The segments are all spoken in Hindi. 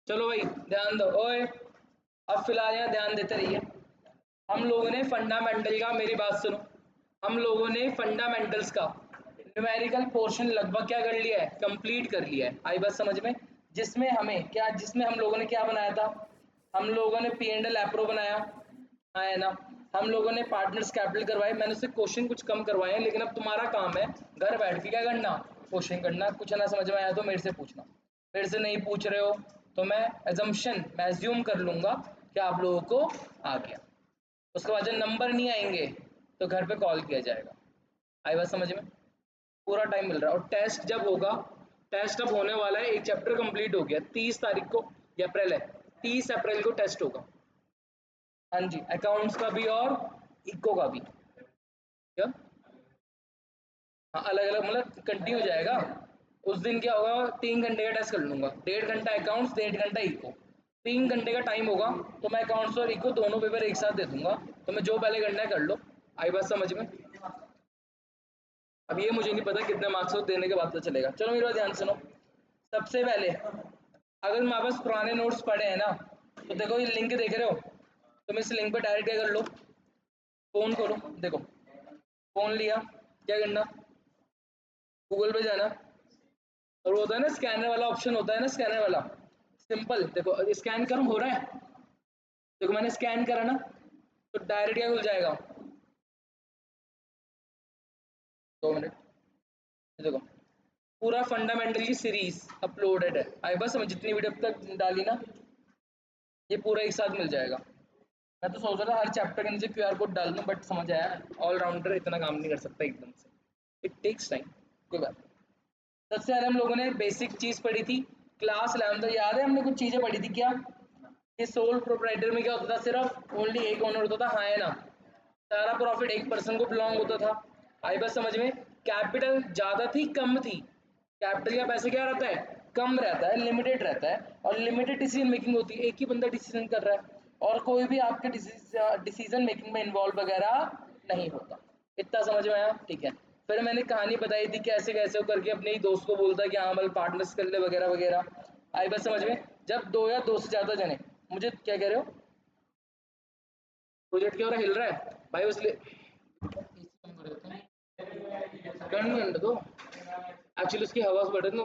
चलो भाई ध्यान दो ओए, अब फिलहाल यहाँ ध्यान देते रहिए। हम लोगों ने फंडामेंटल का, मेरी बात सुनो, हम लोगों ने फंडामेंटल्स का न्यूमेरिकल पोर्शन लगभग क्या कर लिया है, कंप्लीट कर लिया है। आई बात समझ में? जिसमें हमें क्या, जिसमें हम लोगों ने क्या बनाया था, हम लोगों ने पी एंड एल एप्रो बनाया, हाँ है ना, हम लोगों ने पार्टनर्स कैपिटल करवाए, मैंने उससे क्वेश्चन कुछ कम करवाए हैं, लेकिन अब तुम्हारा काम है घर बैठ के क्या करना, क्वेश्चन करना। कुछ ना समझ में आया तो मेरे से पूछना, मेरे से नहीं पूछ रहे हो तो मैं एजम्पशन, मैं एज्यूम कर लूंगा कि आप लोगों को आ गया। उसके बाद जब नंबर नहीं आएंगे तो घर पे कॉल किया जाएगा। आई बात समझ में? पूरा टाइम मिल रहा है। और टेस्ट जब होगा, टेस्ट अब होने वाला है, एक चैप्टर कंप्लीट हो गया 30 तारीख को, ये अप्रैल है, 30 अप्रैल को टेस्ट होगा। हाँ जी, अकाउंट्स का भी और इको का भी। क्या? हाँ अलग अलग मतलब कंटिन्यू जाएगा। उस दिन क्या होगा, 3 घंटे का टेस्ट कर लूंगा, 1.5 घंटा अकाउंट्स, 1.5 घंटा इको, 3 घंटे का टाइम होगा। तो मैं अकाउंट्स और इको दोनों पेपर एक साथ दे दूंगा, तो मैं जो पहले करना है कर लो। आई बात समझ में? अब ये मुझे नहीं पता कितने मार्क्स हो, देने के बाद पता चलेगा। चलो मेरा ध्यान सुनो। सबसे पहले अगर मेरे पास पुराने नोट्स पड़े हैं ना, तो देखो ये लिंक देख रहे हो, तुम इस लिंक पे डायरेक्ट क्या कर लो, फोन खोलो, देखो फोन लिया, क्या करना, गूगल पे जाना, और वो होता है ना स्कैनर वाला ऑप्शन होता है ना, स्कैनर वाला, सिंपल देखो स्कैन करो, हो रहा है, देखो मैंने स्कैन करा ना, तो डायरेक्ट क्या खुल जाएगा, 2 मिनट, देखो पूरा फंडामेंटल की सीरीज अपलोडेड है। आई बस मैं जितनी वीडियो अब तक डाली ना, ये पूरा एक साथ मिल जाएगा। मैं तो सोच रहा था हर चैप्टर के नीचे क्यूआर कोड डाल दूं, बट समझ आया ऑलराउंडर इतना काम नहीं कर सकता एकदम से, इट टेक्स टाइम। कोई बात नहीं। सबसे पहले हम लोगों ने बेसिक चीज पढ़ी थी क्लास 11, तो याद है हमने कुछ चीजें पढ़ी थी क्या, कि सोल प्रोप्राइटर में क्या होता था, सिर्फ ओनली एक ओनर होता था, हाँ है ना, सारा प्रॉफिट एक पर्सन को बिलोंग होता था। आई बात समझ में? कैपिटल ज्यादा थी कम थी, कैपिटल का पैसे क्या रहता है, कम रहता है, लिमिटेड रहता है, और लिमिटेड डिसीजन मेकिंग होती है, एक ही बंदा डिसीजन कर रहा है, और कोई भी आपके डिसीजन मेकिंग में इन्वॉल्व वगैरह नहीं होता। इतना समझ में आया? ठीक है। फिर मैंने कहानी बताई थी कैसे कैसे करके अपने ही दोस्त को बोलता है कि हाँ भाई पार्टनर्स कर ले वगैरह वगैरह। आई बात समझ में? जब दो या दो से ज्यादा जने, मुझे क्या कह रहे हो, प्रोजेक्ट क्या हो रहा है, हिल रहा है भाई, उसलिए घंटे दो, एक्चुअली उसकी हवा से बढ़े ना।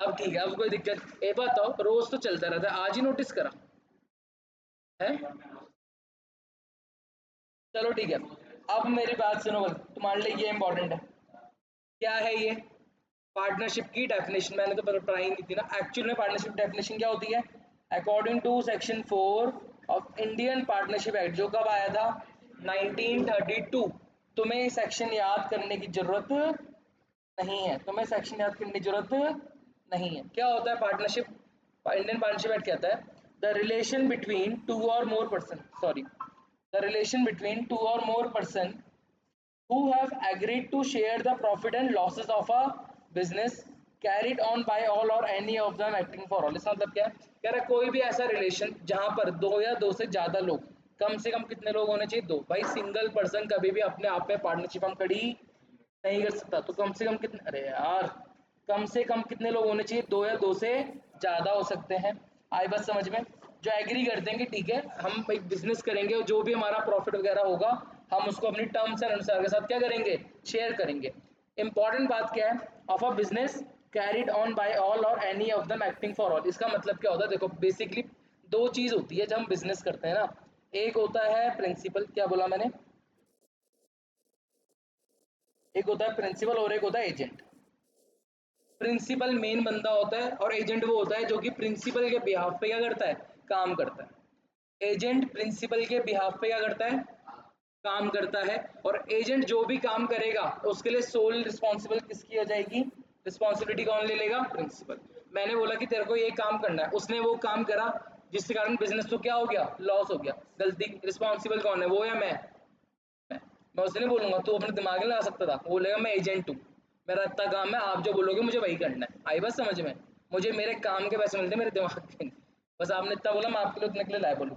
अब ठीक है, अब कोई दिक्कत, एक बात बताओ, रोज तो चलता रहता है, आज ही नोटिस करा है? चलो ठीक है। अब मेरी बात सुनो, तुम्हारे लिए ये इंपॉर्टेंट है, क्या है ये, पार्टनरशिप की डेफिनेशन। मैंने तो पढ़ाई नहीं थी ना एक्चुअल में, पार्टनरशिप डेफिनेशन क्या होती है, according to section 4 of Indian partnership act, जो कब आया था, 1932। तुम्हें सेक्शन याद करने की जरूरत नहीं है, तुम्हें सेक्शन याद करने की जरूरत नहीं है। क्या होता है पार्टनरशिप, इंडियन पार्टनरशिप एक्ट कहता है, the relation between two or more person, sorry, the relation between two or more person who have agreed to share the profit and losses of a business carried on by all or any of them acting for all। इसका मतलब क्या है, कह रहा है कोई भी ऐसा रिलेशन जहां पर दो या दो से ज्यादा लोग, कम से कम कितने लोग होने चाहिए, दो, भाई सिंगल पर्सन कभी भी अपने आप में पार्टनरशिप हम खड़ी नहीं कर सकता, तो कम से कम कितने, अरे यार, कम से कम कितने लोग होने चाहिए, दो या दो से ज्यादा हो सकते हैं। आई बात समझ में? जो एग्री करते हैं कि ठीक है हम एक बिजनेस करेंगे और जो भी हमारा प्रॉफिट वगैरह होगा हम उसको अपनी टर्म्स एंड अनुसार के साथ क्या करेंगे, शेयर करेंगे। इंपॉर्टेंट बात क्या है, of a business carried on by all और any of them acting for all. इसका मतलब क्या होता है, देखो बेसिकली दो चीज होती है जब हम बिजनेस करते हैं ना, एक होता है प्रिंसिपल, क्या बोला मैंने, एक होता है प्रिंसिपल और एक होता है एजेंट। प्रिंसिपल मेन बंदा होता है और एजेंट वो होता है जो कि प्रिंसिपल के बिहाफ पे क्या करता है, काम करता है। एजेंट प्रिंसिपल के बिहाफ पे क्या करता है, काम करता है, और एजेंट जो भी काम करेगा उसके लिए सोल रिस्पॉन्सिबल किसकी हो जाएगी, रिस्पॉन्सिबिलिटी कौन ले लेगा, प्रिंसिपल। मैंने बोला कि तेरे को ये काम करना है, उसने वो काम करा जिसके कारण बिजनेस तो क्या हो गया, लॉस हो गया, गलती रिस्पॉन्सिबल कौन है, वो या मैं उससे नहीं बोलूंगा तू अपने दिमाग में लगा सकता था, वो बोलेगा मैं एजेंट हूँ, मेरा इतना काम है, आप जो बोलोगे मुझे वही करना है। आई बस समझ में? मुझे मेरे काम के पैसे मिलते हैं, मेरे दिमाग के नहीं। बस आपने इतना बोला, मैं आपके लिए उतने के लिए लाए बोलूँ।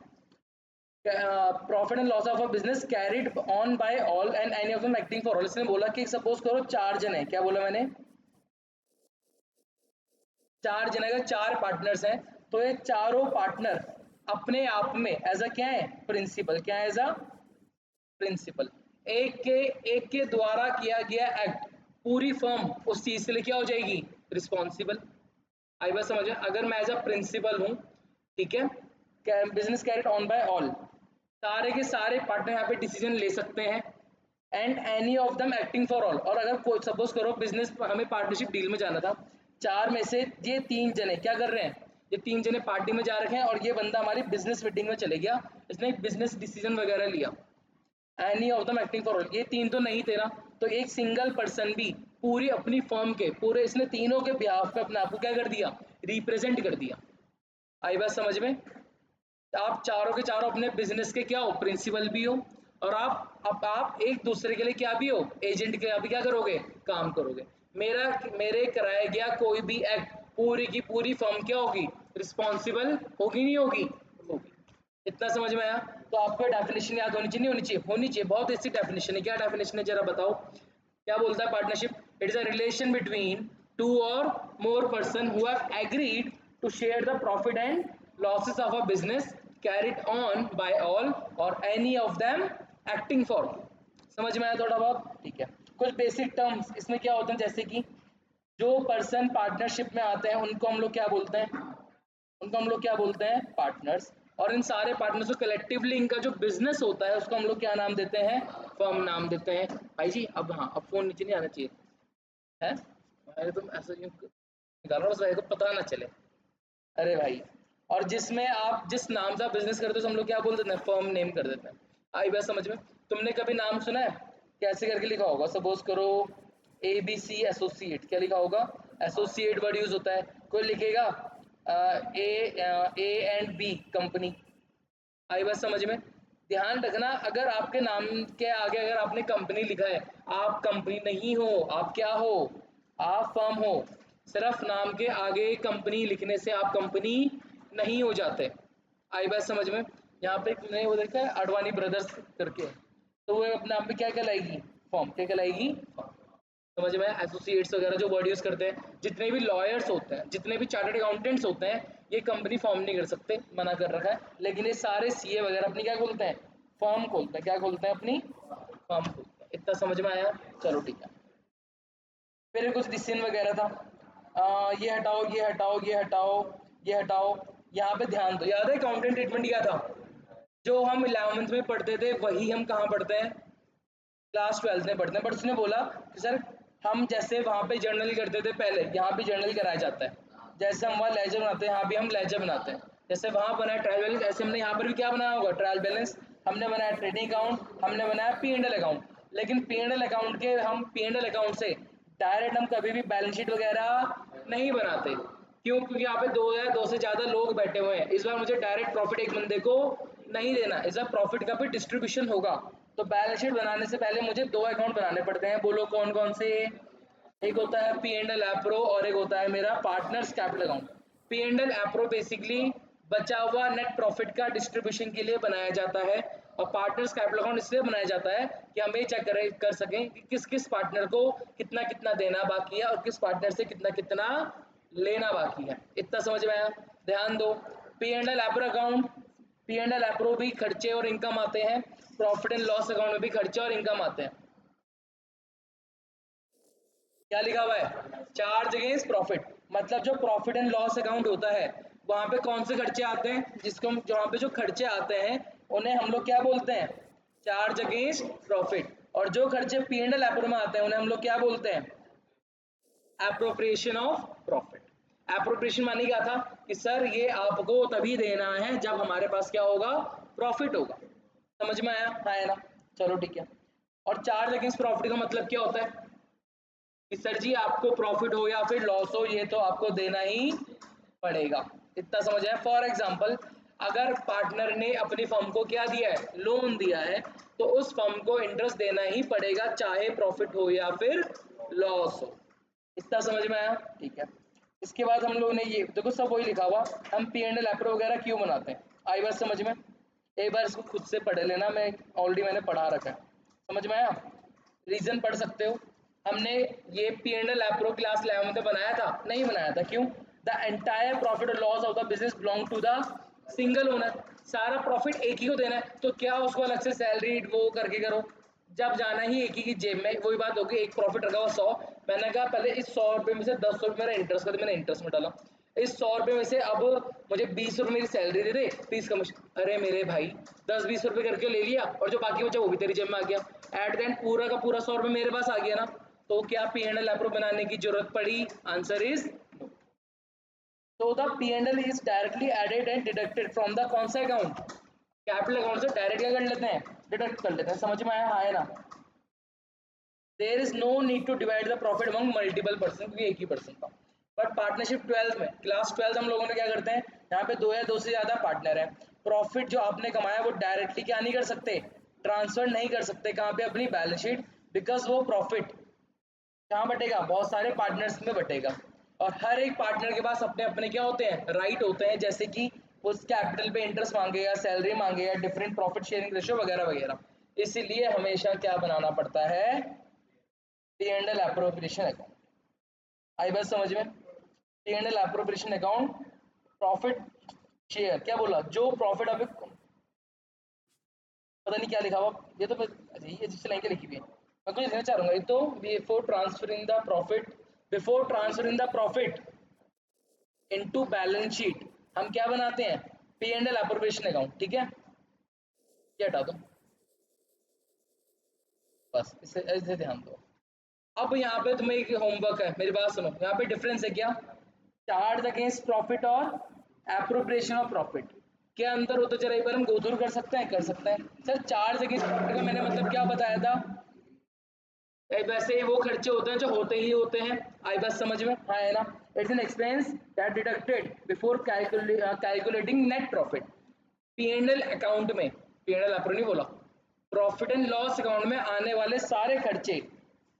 Profit and loss of a business carried on by all and any of them acting for all. इसने बोला कि सपोज करो 4 जन है, क्या बोला मैंने, 4 जने का 4 पार्टनर्स हैं, तो ये चारों पार्टनर अपने आप में एज अ क्या है, प्रिंसिपल, क्या है, एज अ प्रिंसिपल। एक के द्वारा किया गया एक्ट पूरी फर्म उस चीज के लिए क्या हो जाएगी, रिस्पॉन्सिबल। आई बात समझ में? अगर मैं एज अ प्रिंसिपल हूँ, ठीक है, business carried on by all, सारे के सारे पार्टनर यहाँ पे डिसीजन ले सकते हैं, and any of them acting for all. और अगर कोई सपोज करो बिजनेस, हमें पार्टनरशिप डील में जाना था, 4 में से ये 3 जने क्या कर रहे हैं, ये 3 जने पार्टी में जा रखे हैं और ये बंदा हमारी बिजनेस मीटिंग में चले गया, इसने एक बिजनेस डिसीजन वगैरह लिया, any of them acting for all, ये 3 तो नहीं थे ना, तो एक सिंगल पर्सन भी पूरी अपनी फर्म के पूरे, इसने तीनों के बिहाफ पे अपने आप को क्या कर दिया, रिप्रेजेंट कर दिया। आई बात समझ में? आप चारों के चारों अपने बिजनेस के क्या हो, प्रिंसिपल भी हो, और आप एक दूसरे के लिए क्या भी हो, एजेंट के अभी क्या करोगे, काम करोगे। मेरे कराया गया कोई भी एक्ट पूरी की पूरी फर्म क्या होगी, रिस्पॉन्सिबल होगी, नहीं होगी, होगी। इतना समझ में आया? तो आपको डेफिनेशन याद होनी चाहिए, नहीं होनी चाहिए, होनी चाहिए, बहुत ऐसी डेफिनेशन है। क्या डेफिनेशन है जरा बताओ, क्या बोलता है partnership? It is a relation between two or more person who have agreed to share the profit and losses of a business carried on by all or any of them acting for all। समझ में आया थोड़ा बहुत? ठीक है, कुछ बेसिक टर्म्स इसमें क्या होते हैं, जैसे कि जो पर्सन पार्टनरशिप में आते हैं उनको हम लोग क्या बोलते हैं, उनको हम लोग क्या बोलते हैं, पार्टनर्स। और इन सारे पार्टनर्स को कलेक्टिवली इनका जो बिजनेस होता है उसको हम लोग क्या नाम देते हैं, फर्म नाम देते हैं। भाई जी अब, हाँ अब फोन नीचे नहीं आना चाहिए है, अरे तुम ऐसा यूं निकाल रहा हो, तो पता ना चले। अरे भाई, और जिसमें आप जिस नाम से आप बिजनेस करते हो हम लोग क्या बोल देते हैं, फर्म नेम कर देते हैं। आई बात समझ में? तुमने कभी नाम सुना है, कैसे करके लिखा होगा, सपोज करो ABC एसोसिएट, क्या लिखा होगा, एसोसिएट वर्ड यूज होता है। कोई लिखेगा A&B कंपनी। आई बात समझ में? ध्यान रखना, अगर आपके नाम के आगे अगर आपने कंपनी लिखा है, आप कंपनी नहीं हो, आप क्या हो, आप फर्म हो। सिर्फ नाम के आगे कंपनी लिखने से आप कंपनी नहीं हो जाते। आई बात समझ में? यहाँ पे मैंने वो देखा है अडवाणी ब्रदर्स करके, तो वो अपने आप में क्या कहलाएगी, फर्म, क्या कहलाएगी, समझ में? एसोसिएट्स वगैरह जो वर्ड यूज करते हैं, जितने भी लॉयर्स होते हैं, जितने भी चार्टर्ड अकाउंटेंट्स होते हैं, ये कंपनी फॉर्म नहीं कर सकते, मना कर रखा है। लेकिन ये सारे सीए वगैरह अपनी क्या खोलते हैं, फर्म खोलते हैं। क्या खोलते हैं, अपनी फर्म खोलते हैं। इतना समझ में आया? चलो ठीक है। फिर कुछ डिसीजन वगैरह था, ये हटाओ, ये हटाओ, ये हटाओ, ये हटाओ। यहाँ पे ध्यान दो, याद है अकाउंटेंट ट्रीटमेंट क्या था, जो हम 11th में पढ़ते थे वही हम कहाँ पढ़ते हैं, क्लास 12th में पढ़ते हैं। बट उसने बोला कि सर हम जैसे वहाँ पे जर्नल करते थे पहले, यहाँ भी जर्नल कराया जाता है, जैसे हम वहाँ लेजर बनाते हैं यहाँ भी हम लेजर बनाते हैं। जैसे वहाँ बनाया ट्रायल बैलेंस, ऐसे हमने यहाँ पर भी क्या बनाया होगा, ट्रायल बैलेंस। हमने बनाया ट्रेडिंग अकाउंट, हमने बनाया P&L अकाउंट। लेकिन P&L अकाउंट के हम P&L अकाउंट से डायरेक्ट हम कभी भी बैलेंस शीट वगैरह नहीं बनाते। क्यों? क्योंकि यहाँ पे 2 या 2 से ज़्यादा लोग बैठे हुए हैं। इस बार मुझे डायरेक्ट प्रॉफिट एक बंदे को नहीं देना, इस बार प्रॉफिट का भी डिस्ट्रीब्यूशन होगा। तो बैलेंस शीट बनाने से पहले मुझे 2 अकाउंट बनाने पड़ते हैं। बोलो कौन कौन से? एक होता है P&L एप्रो और एक होता है मेरा partners capital account. P&L appro basically बचा हुआ नेट प्रॉफिट का डिस्ट्रीब्यूशन के लिए बनाया जाता है, और पार्टनर्स कैपिटल अकाउंट इसलिए बनाया जाता है कि हम ये चेक कर सकें कि किस किस पार्टनर को कितना कितना देना बाकी है और किस पार्टनर से कितना कितना लेना बाकी है। इतना समझ में आया? ध्यान दो, P&L appro account, P&L appro भी खर्चे और इनकम आते हैं, प्रॉफिट एंड लॉस अकाउंट में भी खर्चे और इनकम आते हैं। क्या लिखा हुआ है, चार्ज अगेंस्ट प्रॉफिट, मतलब जो प्रॉफिट एंड लॉस अकाउंट होता है वहां पे कौन से खर्चे आते हैं, जिसको जहां पे जो खर्चे आते हैं उन्हें हम लोग क्या बोलते हैं, चार्ज अगेंस्ट प्रॉफिट। और जो खर्चे P&L एप्रो में आते हैं उन्हें हम लोग क्या बोलते हैं, एप्रोप्रिएशन ऑफ प्रॉफिट। एप्रोप्रिएशन मानी क्या था कि सर ये आपको तभी देना है जब हमारे पास क्या होगा, प्रॉफिट होगा। समझ में आया? है ना? चलो ठीक है। और चार्ज अगेंस्ट प्रॉफिट का मतलब क्या होता है कि सर जी आपको प्रॉफिट हो या फिर लॉस हो ये तो आपको देना ही पड़ेगा। इतना समझ आया? फॉर एग्जांपल, अगर पार्टनर ने अपनी फर्म को क्या दिया है, लोन दिया है, तो उस फर्म को इंटरेस्ट देना ही पड़ेगा चाहे प्रॉफिट हो या फिर लॉस हो। इतना समझ में आया? ठीक है। इसके बाद हम लोगों ने ये देखो सब वही लिखा हुआ, हम P&L एप्रो वगैरह क्यों बनाते हैं, आई बात समझ में? एक बार इसको खुद से पढ़ लेना, मैं ऑलरेडी मैंने पढ़ा रखा है। समझ में आया? रीजन पढ़ सकते हो। हमने ये P&L एप्रो क्लास 11 में बनाया था, नहीं बनाया था, क्यों? द एंटायर प्रॉफिट और loss of the business belong to the single owner. सारा प्रॉफिट एक ही को देना है, तो क्या उसको अलग से सैलरी वो करके करो, जब जाना ही एक ही की जेब में। वही बात होगी, एक प्रॉफिट रखा हुआ 100, मैंने कहा पहले इस 100 रुपये में से 10 रुपये मेरा इंटरेस्ट कर, मैंने इंटरेस्ट में डाला, इस 100 रुपये में से अब मुझे 20 रुपये मेरी सैलरी दे दे, 30 कमीशन। अरे मेरे भाई 10-20 रुपये करके ले लिया और जो बाकी बचा वो भी तेरी जेब में आ गया, एट द एंड पूरा का पूरा 100 रुपये मेरे पास आ गया ना। तो क्या P&L अप्रूव बनाने की जरूरत पड़ी? Answer is no. तो the P&L is directly added and deducted from the कौन सा अकाउंट? कैपिटल अकाउंट से डायरेक्ट क्या कर लेते हैं? डिडक्ट कर लेते हैं। समझ में आया? हाँ है ना। There is no need to divide the profit among multiple person, क्योंकि एक ही पर्सन था। बट पार्टनरशिप 12 में, क्लास 12 हम लोगों ने क्या करते हैं, यहाँ पे 2 या 2 से ज्यादा पार्टनर है, प्रॉफिट जो आपने कमाया वो डायरेक्टली क्या नहीं कर सकते, ट्रांसफर नहीं कर सकते कहाँ पे? अपनी बैलेंस शीट, बिकॉज वो प्रॉफिट कहाँ बटेगा? बहुत सारे पार्टनर्स में बटेगा, और हर एक पार्टनर के पास अपने अपने क्या होते हैं? राइट होते हैं, जैसे कि उस कैपिटल पे इंटरेस्ट मांगेगा, सैलरी मांगेगा, डिफरेंट प्रॉफिट शेयरिंग रेशियो वगैरह वगैरह। इसीलिए हमेशा क्या बनाना पड़ता है? P&L appropriation account. आई बात समझ में? P&L appropriation account, profit share, क्या बोला? जो प्रॉफिट अभी पता नहीं क्या लिखा हुआ, ये तो अच्छा ये जिससे लाइन लिखी हुई है, मैं कुछ लिखना चाह रहा हूँ। ये तो before transferring the profit into balance sheet हम क्या बनाते हैं? P&L appropriation account. ठीक है, ये हटा दो बस, इससे ध्यान दो। अब यहाँ पे तुम्हें एक होमवर्क है, मेरी बात सुनो, यहाँ पे डिफरेंस है क्या? चार्ज अगेंस्ट प्रॉफिट और एप्रोप्रिएशन ऑफ प्रॉफिट, क्या अंतर होता? चला एक बार हम गो थ्रू कर सकते हैं? कर सकते हैं। सर चार्ज अगेंस्ट प्रॉफिट का मैंने मतलब क्या बताया था? वैसे वो खर्चे होते हैं जो होते ही होते हैं। आई बात समझ में? हाँ है ना। It's an expense that deducted before calculating net profit. P&L account में, P&L अप्रूव नहीं बोला, प्रॉफिट एंड लॉस अकाउंट में आने वाले सारे खर्चे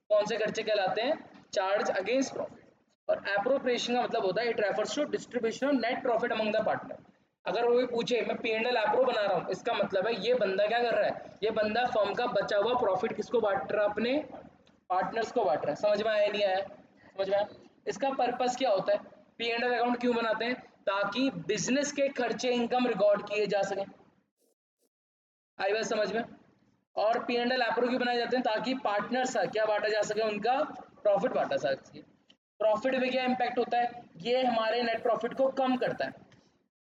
कौन से खर्चे कहलाते हैं? Charge against profit. और एप्रोप्रिएशन का मतलब होता है it refers to distribution of net profit among the partner. अगर वो पूछे मैं P&L अप्रूव बना रहा हूँ, इसका मतलब है ये बंदा क्या कर रहा है? ये बंदा फर्म का बचा हुआ प्रॉफिट किसको बांट रहा है? अपने पार्टनर्स को बांट रहा है। समझ में आया नहीं आया? समझ में आया? इसका पर्पस क्या होता है? P&L अकाउंट क्यों बनाते हैं? ताकि बिजनेस के खर्चे इनकम रिकॉर्ड किए जा सके। आई बात समझ में? और P&L अप्रूव क्यों बनाए जाते हैं? ताकि पार्टनर्स क्या बांटा जा सके, उनका प्रॉफिट बांटा जा सके। प्रॉफिट में क्या इम्पैक्ट होता है? ये हमारे नेट प्रॉफिट को कम करता है।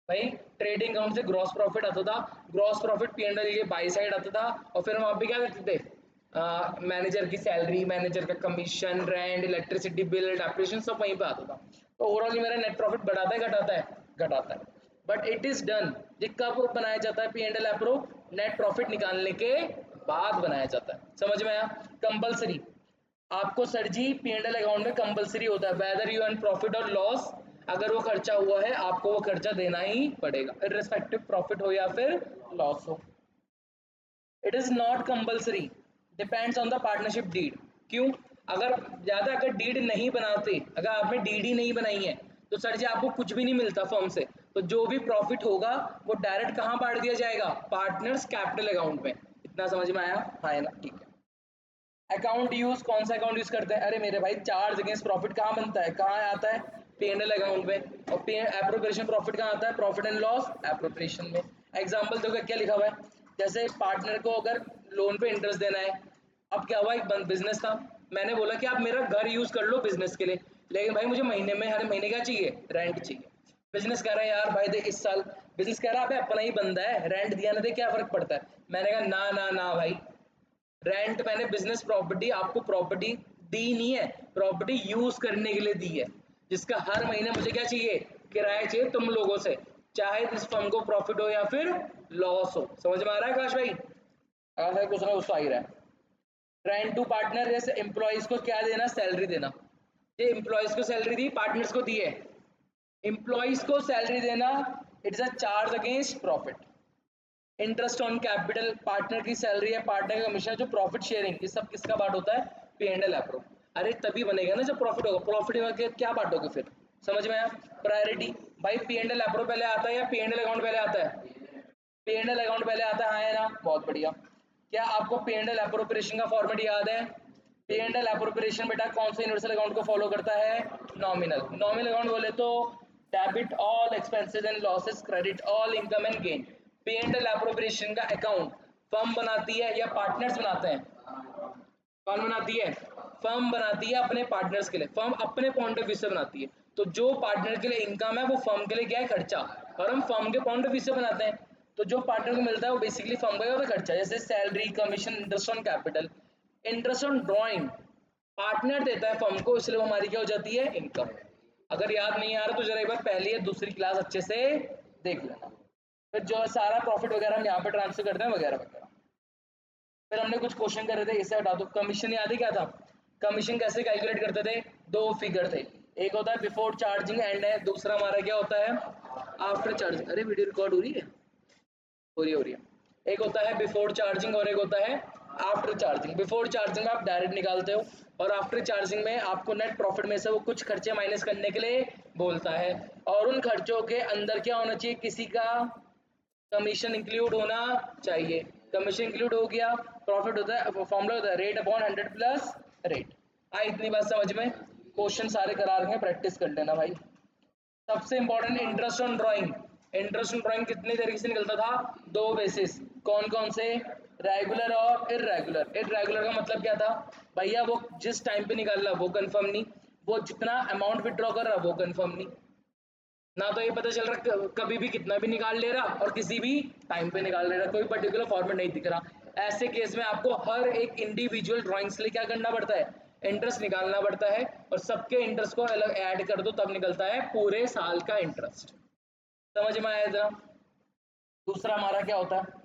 भाई ट्रेडिंग अकाउंट से ग्रॉस प्रॉफिट आता था, ग्रॉस प्रॉफिट P&L ये बाई साइड आता था, और फिर हम वहाँ पे क्या करते थे? मैनेजर की सैलरी, मैनेजर का commission, rent, electricity bill, depreciation सब वहीं पे आता था। तो ओवरऑल मेरा नेट प्रॉफिट बढ़ाता है घटाता है? घटाता है। बट इट इज डन, ये कब बनाया जाता है P&L अप्रूव? नेट प्रॉफिट निकालने के बाद बनाया जाता है। समझ में आया? कंपलसरी आपको सर जी P&L अकाउंट में कंपलसरी होता है, वेदर यू अर्न प्रॉफिट और लॉस, अगर वो खर्चा हुआ है आपको वो खर्चा देना ही पड़ेगा, इररिस्पेक्टिव प्रॉफिट हो या फिर लॉस हो। It is not compulsory, depends on the partnership deed. क्यों? अगर डीड नहीं बनाते, अगर आपने डीड ही नहीं बनाई है, तो सर जी आपको कुछ भी नहीं मिलता फर्म से, तो जो भी प्रॉफिट होगा वो डायरेक्ट कहाँ बांट दिया जाएगा? पार्टनर्स कैपिटल अकाउंट में। इतना समझ में आया? हाँ है ना। ठीक है। अकाउंट यूज, कौन सा अकाउंट यूज करते हैं? अरे मेरे भाई चार्ज अगेंस्ट प्रॉफिट कहाँ बनता है, कहाँ आता है? P&L अकाउंट में। और एप्रोप्रिएशन प्रॉफिट कहाँ आता है? प्रॉफिट एंड लॉस एप्रोप्रिएशन में। एग्जांपल देखो क्या लिखा हुआ है, जैसे पार्टनर को अगर लोन पे इंटरेस्ट देना है, अब क्या हुआ, एक बिजनेस था, मैंने बोला कि आप मेरा घर यूज कर लो बिजनेस के लिए, लेकिन भाई मुझे महीने में हर महीने क्या चाहिए? रेंट चाहिए। बिजनेस कह रहा है यार भाई देख इस साल, बिजनेस कह रहा है अपना ही बंदा है, रेंट दिया ना दे क्या फर्क पड़ता है? मैंने कहा ना ना ना भाई, रेंट मैंने बिजनेस प्रॉपर्टी आपको प्रॉपर्टी दी नहीं है, प्रॉपर्टी यूज करने के लिए दी है, जिसका हर महीने मुझे क्या चाहिए? किराया चाहिए तुम लोगों से, चाहे इस फर्म को प्रॉफिट हो या फिर लॉस हो। समझ में आ रहा है काश भाई? अगर कुछ ना कुछ तो आ ही रहा है। रेंट टू पार्टनर, जैसे एम्प्लॉयज को क्या देना? सैलरी देना। ये एम्प्लॉयज को सैलरी दी, पार्टनर्स को दी है। एम्प्लॉयज को सैलरी देना it is a charge against profit. Interest on capital, partner की सैलरी है, पार्टनर का कमीशन, जो प्रॉफिट शेयरिंग, ये सब किसका पार्ट होता है? P&L approve. अरे तभी बनेगा ना जब प्रॉफिट होगा, प्रॉफिट होगा क्या बांटोगे फिर? समझ में आया? प्रायोरिटी भाई, P&L अप्रूव पहले आता है या P&L अकाउंट पहले आता है? P&L अकाउंट पहले आता है, हाँ है ना, बहुत बढ़िया। क्या आपको P&L अप्रोप्रिएशन का फॉर्मेट याद है? P&L अप्रोप्रिएशन बेटा कौन से यूनिवर्सल अकाउंट को फॉलो करता है? नॉमिनल। नॉमिनल अकाउंट बोले तो debit all expenses and losses, credit all income and gain. P&L appropriation का अकाउंट फर्म बनाती है या पार्टनर्स बनाते हैं? कौन बनाती है? फर्म बनाती है अपने पार्टनर्स के लिए, फर्म अपने पॉइंट ऑफ व्यू से बनाती है। तो जो पार्टनर के लिए इनकम है वो फर्म के लिए क्या है? खर्चा। और हम फर्म के पॉइंट ऑफ व्यू से बनाते हैं, तो जो पार्टनर को मिलता है वो बेसिकली फर्म का होता है खर्चा, जैसे salary, commission, interest on capital. Interest on drawing partner देता है फर्म को, इसलिए वो हमारी क्या हो जाती है? इनकम। अगर याद नहीं आ रहा तो जरा एक बार पहली या दूसरी क्लास अच्छे से देख लेना। फिर जो सारा प्रॉफिट वगैरह हम यहाँ पे ट्रांसफर करते हैं वगैरह वगैरह। फिर हमने कुछ क्वेश्चन कर रहे थे, इसे हटा दो। कमीशन याद है क्या था? कमीशन कैसे कैलकुलेट करते थे? दो फिगर थे, एक होता है बिफोर चार्जिंग एंड है, दूसरा हमारा क्या होता है? After charging. अरे वीडियो रिकॉर्ड हो रही है? हो रही है। एक होता है बिफोर चार्जिंग और एक होता है आफ्टर चार्जिंग। बिफोर चार्जिंग आप डायरेक्ट निकालते हो और आफ्टर चार्जिंग में आपको नेट प्रॉफिट में से वो कुछ खर्चे माइनस करने के लिए बोलता है, और उन खर्चों के अंदर क्या होना चाहिए? किसी का कमीशन इंक्लूड होना चाहिए। कमीशन इंक्लूड हो गया, प्रॉफिट होता है, फॉर्मूला होता है रेट अपॉन 100 प्लस रेट। आई इतनी बात समझ में? क्वेश्चन सारे करा रहे हैं, प्रैक्टिस कर लेना भाई। सबसे important interest on drawing. Interest on drawing कितने तरीके से निकलता था? दो बेसिस। कौन कौन से? रेगुलर और इररेगुलर। इररेगुलर का मतलब क्या था भैया? वो जिस टाइम पे निकाल रहा वो कंफर्म नहीं, वो जितना अमाउंट विड्रॉ कर रहा वो कंफर्म नहीं, ना तो ये पता चल रहा कभी भी कितना भी निकाल ले रहा और किसी भी टाइम पे निकाल ले रहा, कोई पर्टिकुलर फॉर्मेट नहीं दिख रहा। ऐसे केस में आपको हर एक इंडिविजुअल ड्राइंग्स के लिए क्या करना पड़ता है? इंटरेस्ट निकालना पड़ता है, और सबके इंटरेस्ट को अलग ऐड कर दो तब निकलता है पूरे साल का इंटरेस्ट। समझ में आया जरा? दूसरा हमारा क्या होता है?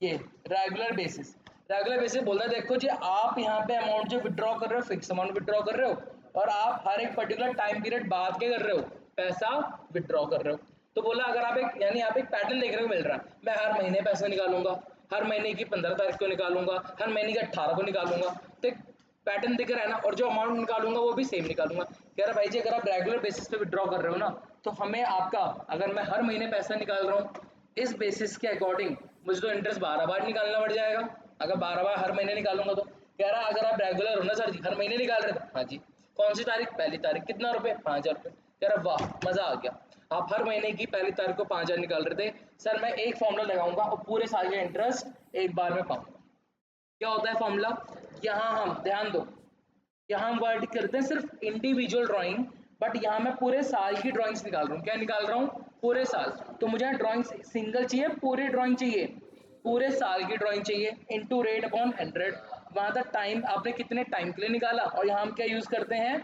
ये रेगुलर बेसिस। रेगुलर बेसिस बोलता है देखो जी, आप यहाँ पे अमाउंट जो विड्रॉ कर रहे हो, फिक्स अमाउंट विड्रॉ कर रहे हो और आप हर एक पर्टिकुलर टाइम पीरियड बाद क्या कर रहे हो? पैसा विड्रॉ कर रहे हो। तो बोला अगर आप एक यानी आप एक पैटर्न देखने को मिल रहा है, मैं हर महीने पैसा निकालूंगा, हर महीने की 15 तारीख को निकालूंगा, हर महीने की 18 को निकालूंगा, तो एक पैटर्न दिख रहा है ना, और जो अमाउंट निकालूंगा वो भी सेम निकालूंगा। कह रहा भाई जी अगर आप रेगुलर बेसिस पे विड्रॉ कर रहे हो ना, तो हमें आपका, अगर मैं हर महीने पैसा निकाल रहा हूँ इस बेसिस के अकॉर्डिंग, मुझे तो इंटरेस्ट 12 बार निकालना पड़ जाएगा अगर 12 बार हर महीने निकालूंगा तो। कह रहा अगर आप रेगुलर हो ना सर जी, हर महीने निकाल रहे थे, हाँ जी। कौन सी तारीख? पहली तारीख। कितना रुपए? 5000 रुपये। कह रहा वाह मजा आ गया, आप हर महीने की पहली तारीख को 5000 निकाल रहे थे सर, मैं एक फॉर्मूला लगाऊंगा और पूरे साल का इंटरेस्ट एक बार में पाऊंगा। क्या होता है फॉर्मूला? यहाँ हम ध्यान दो, यहाँ हम वर्ड करते हैं सिर्फ इंडिविजुअल ड्राइंग, बट यहाँ मैं पूरे साल की ड्राइंग्स निकाल रहा हूँ। क्या निकाल रहा हूँ? पूरे साल। तो मुझे यहाँ ड्राइंग्स सिंगल चाहिए, पूरी ड्राइंग चाहिए, पूरे साल की ड्राइंग चाहिए, इनटू रेट अपॉन 100। वहाँ तक टाइम आपने कितने टाइम के लिए निकाला, और यहाँ हम क्या यूज करते हैं?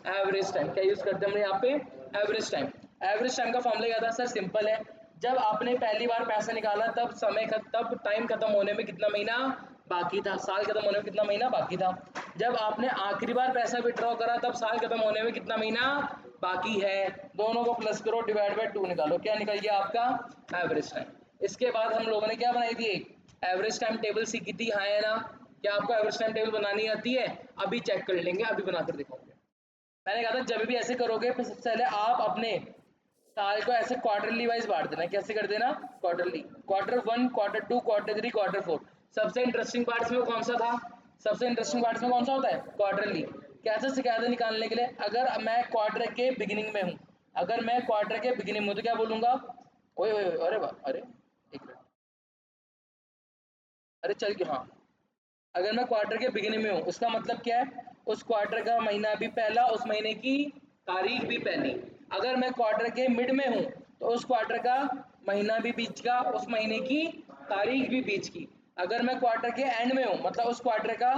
Average time. क्या यूज करते हैं हम यहाँ पे? Average time. एवरेज टाइम का फॉर्मूला क्या था सर? सिंपल है, जब आपने पहली बार पैसा निकाला तब तब टाइम खत्म होने में कितना महीना बाकी था? साल खत्म होने में कितना महीना बाकी था? जब आपने आखिरी बार पैसा विड्रॉ करा तब साल खत्म होने में कितना महीना बाकी है? दोनों को प्लस करो, डिवाइड बाय 2 निकालो, क्या निकल गया आपका? Average time. इसके बाद हम लोगों ने क्या बनाई थी? एक एवरेज टाइम टेबल सीखी थी, हाँ है ना? क्या आपको एवरेज टाइम टेबल बनानी आती है? अभी चेक कर लेंगे, अभी बनाकर दिखाऊंगे। मैंने कहा था जब भी ऐसे करोगे तो सबसे पहले आप अपने साल को ऐसे क्वार्टरली वाइज बांट देना। कैसे कर देना? Quarterly. Q1, Q2, Q3, Q4। सबसे इंटरेस्टिंग पार्ट में कौन सा था? सबसे इंटरेस्टिंग पार्ट में कौन सा होता है? क्वार्टरली। कैसे सिखाया था निकालने के लिए? अगर मैं क्वार्टर के बिगिनिंग में हूँ, अगर मैं क्वार्टर के बिगिनिंग में हूँ तो क्या बोलूंगा? ओए ओए अरे वाह, अरे एक मिनट, अरे चल के हाँ, अगर मैं क्वार्टर के बिगिनिंग में हूँ उसका मतलब क्या है? उस क्वार्टर का महीना भी पहला, उस महीने की तारीख भी पहली। अगर मैं क्वार्टर के मिड में हूँ तो उस क्वार्टर का महीना भी बीच का, उस महीने की तारीख भी बीच की। अगर मैं क्वार्टर के एंड में हूँ मतलब उस क्वार्टर का